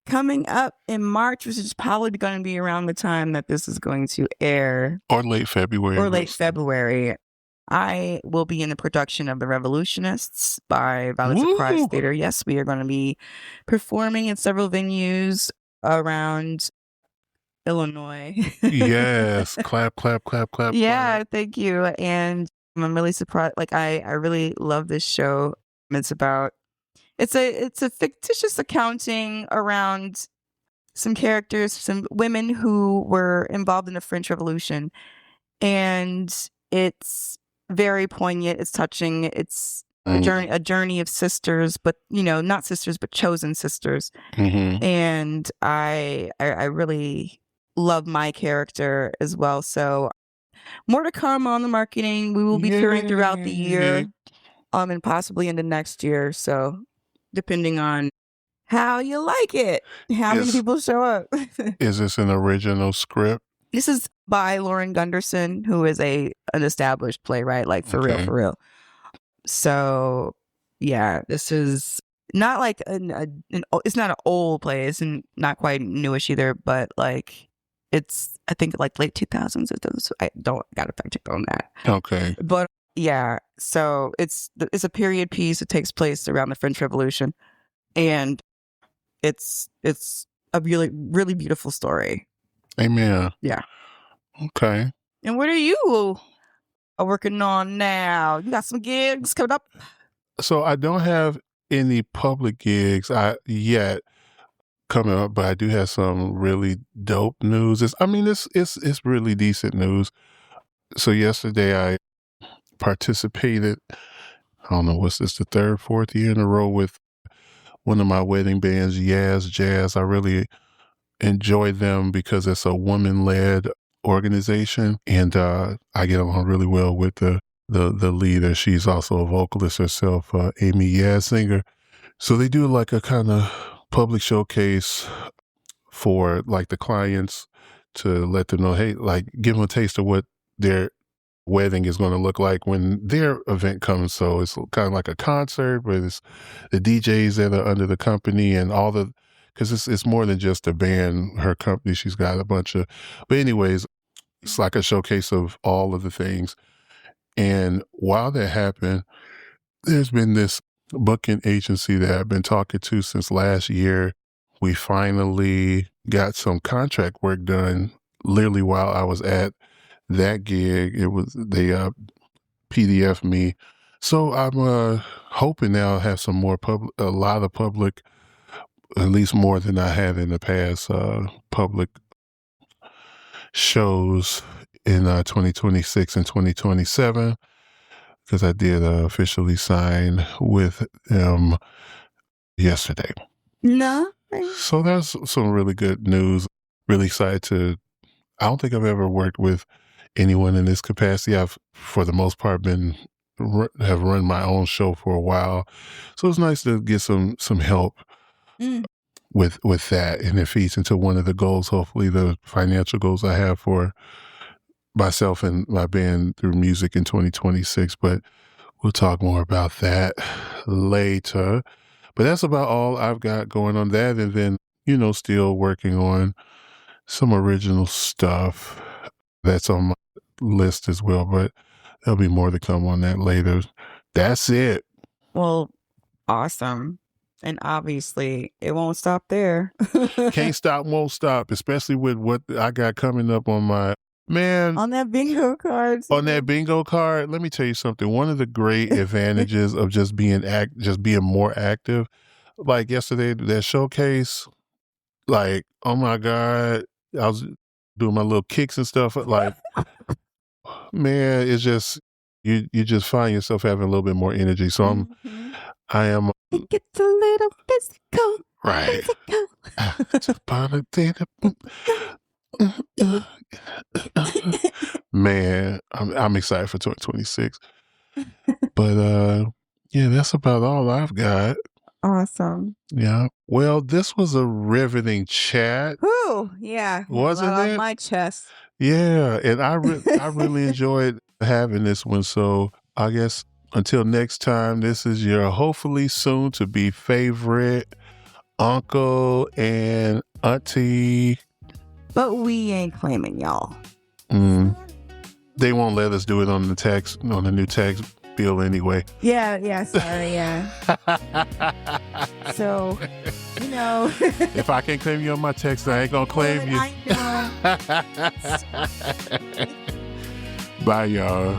coming up in March, which is probably going to be around the time that this is going to air. Or late February. I will be in the production of The Revolutionists by Violet Surprise Theater. Yes, we are going to be performing in several venues around Illinois. Yes. Clap, clap, clap, clap. Yeah, clap. thank you. And I'm really surprised. Like, I really love this show. It's a fictitious accounting around some characters, some women who were involved in the French Revolution. And it's very poignant. It's touching. It's a journey of sisters, but not sisters, but chosen sisters. Mm-hmm. And I really love my character as well. So more to come on the marketing. We will be touring throughout the year, and possibly into next year. So depending on how you like it, how many people show up. Is this an original script? This is by Lauren Gunderson, who is an established playwright, like for real. So yeah, this is not like it's not an old play. It's not quite newish either, but like it's, I think, like late 2000s. I got to fact check on that. Okay. But yeah, so it's a period piece. It takes place around the French Revolution, and it's a really, really beautiful story. Amen. Yeah. Okay. And what are you working on now? You got some gigs coming up? So I don't have any public gigs yet coming up, but I do have some really dope news. It's really decent news. So yesterday I participated, I don't know, what's this, the third, fourth year in a row with one of my wedding bands, Yaz Jazz. I really enjoy them because it's a woman-led organization, and I get along really well with the leader. She's also a vocalist herself, Amy Yazinger. So they do like a kind of public showcase for like the clients to let them know, hey, like give them a taste of what their wedding is going to look like when their event comes. So it's kind of like a concert where it's the DJs that are under the company and all the, because it's more than just a band, her company. She's got a bunch of, but anyways, it's like a showcase of all of the things. And while that happened, there's been this booking agency that I've been talking to since last year. We finally got some contract work done literally while I was at that gig. They PDF me. So I'm hoping now I'll have some more a lot of public, at least more than I had in the past, public shows in 2026 and 2027, because I did officially sign with them yesterday. No. So that's some really good news. Really excited I don't think I've ever worked with anyone in this capacity. I've, for the most part, have run my own show for a while. So it's nice to get some help with that. And it feeds into one of the goals, hopefully the financial goals I have for myself and my band through music in 2026. But we'll talk more about that later. But that's about all I've got going on that. And then, still working on some original stuff that's on my list as well, but there'll be more to come on that later. That's it. Well, awesome. And obviously, it won't stop there. Can't stop, won't stop, especially with what I got coming up on my, man. On that bingo card. On that bingo card, let me tell you something. One of the great advantages of just being more active, like yesterday, that showcase, like, oh my God, I was doing my little kicks and stuff. Like, man, it's just, you just find yourself having a little bit more energy. So I am. It gets a little physical. Right. Man, I'm excited for 2026. But yeah, that's about all I've got. Awesome. Yeah. Well, this was a riveting chat. Whew, yeah. Wasn't it? On my chest. Yeah, and I really enjoyed having this one. So I guess until next time, this is your hopefully soon to be favorite uncle and auntie. But we ain't claiming y'all. They won't let us do it on the new tax bill anyway. Yeah, sorry, yeah. So, if I can't claim you on my text, I ain't gonna claim you. I know. Bye, y'all.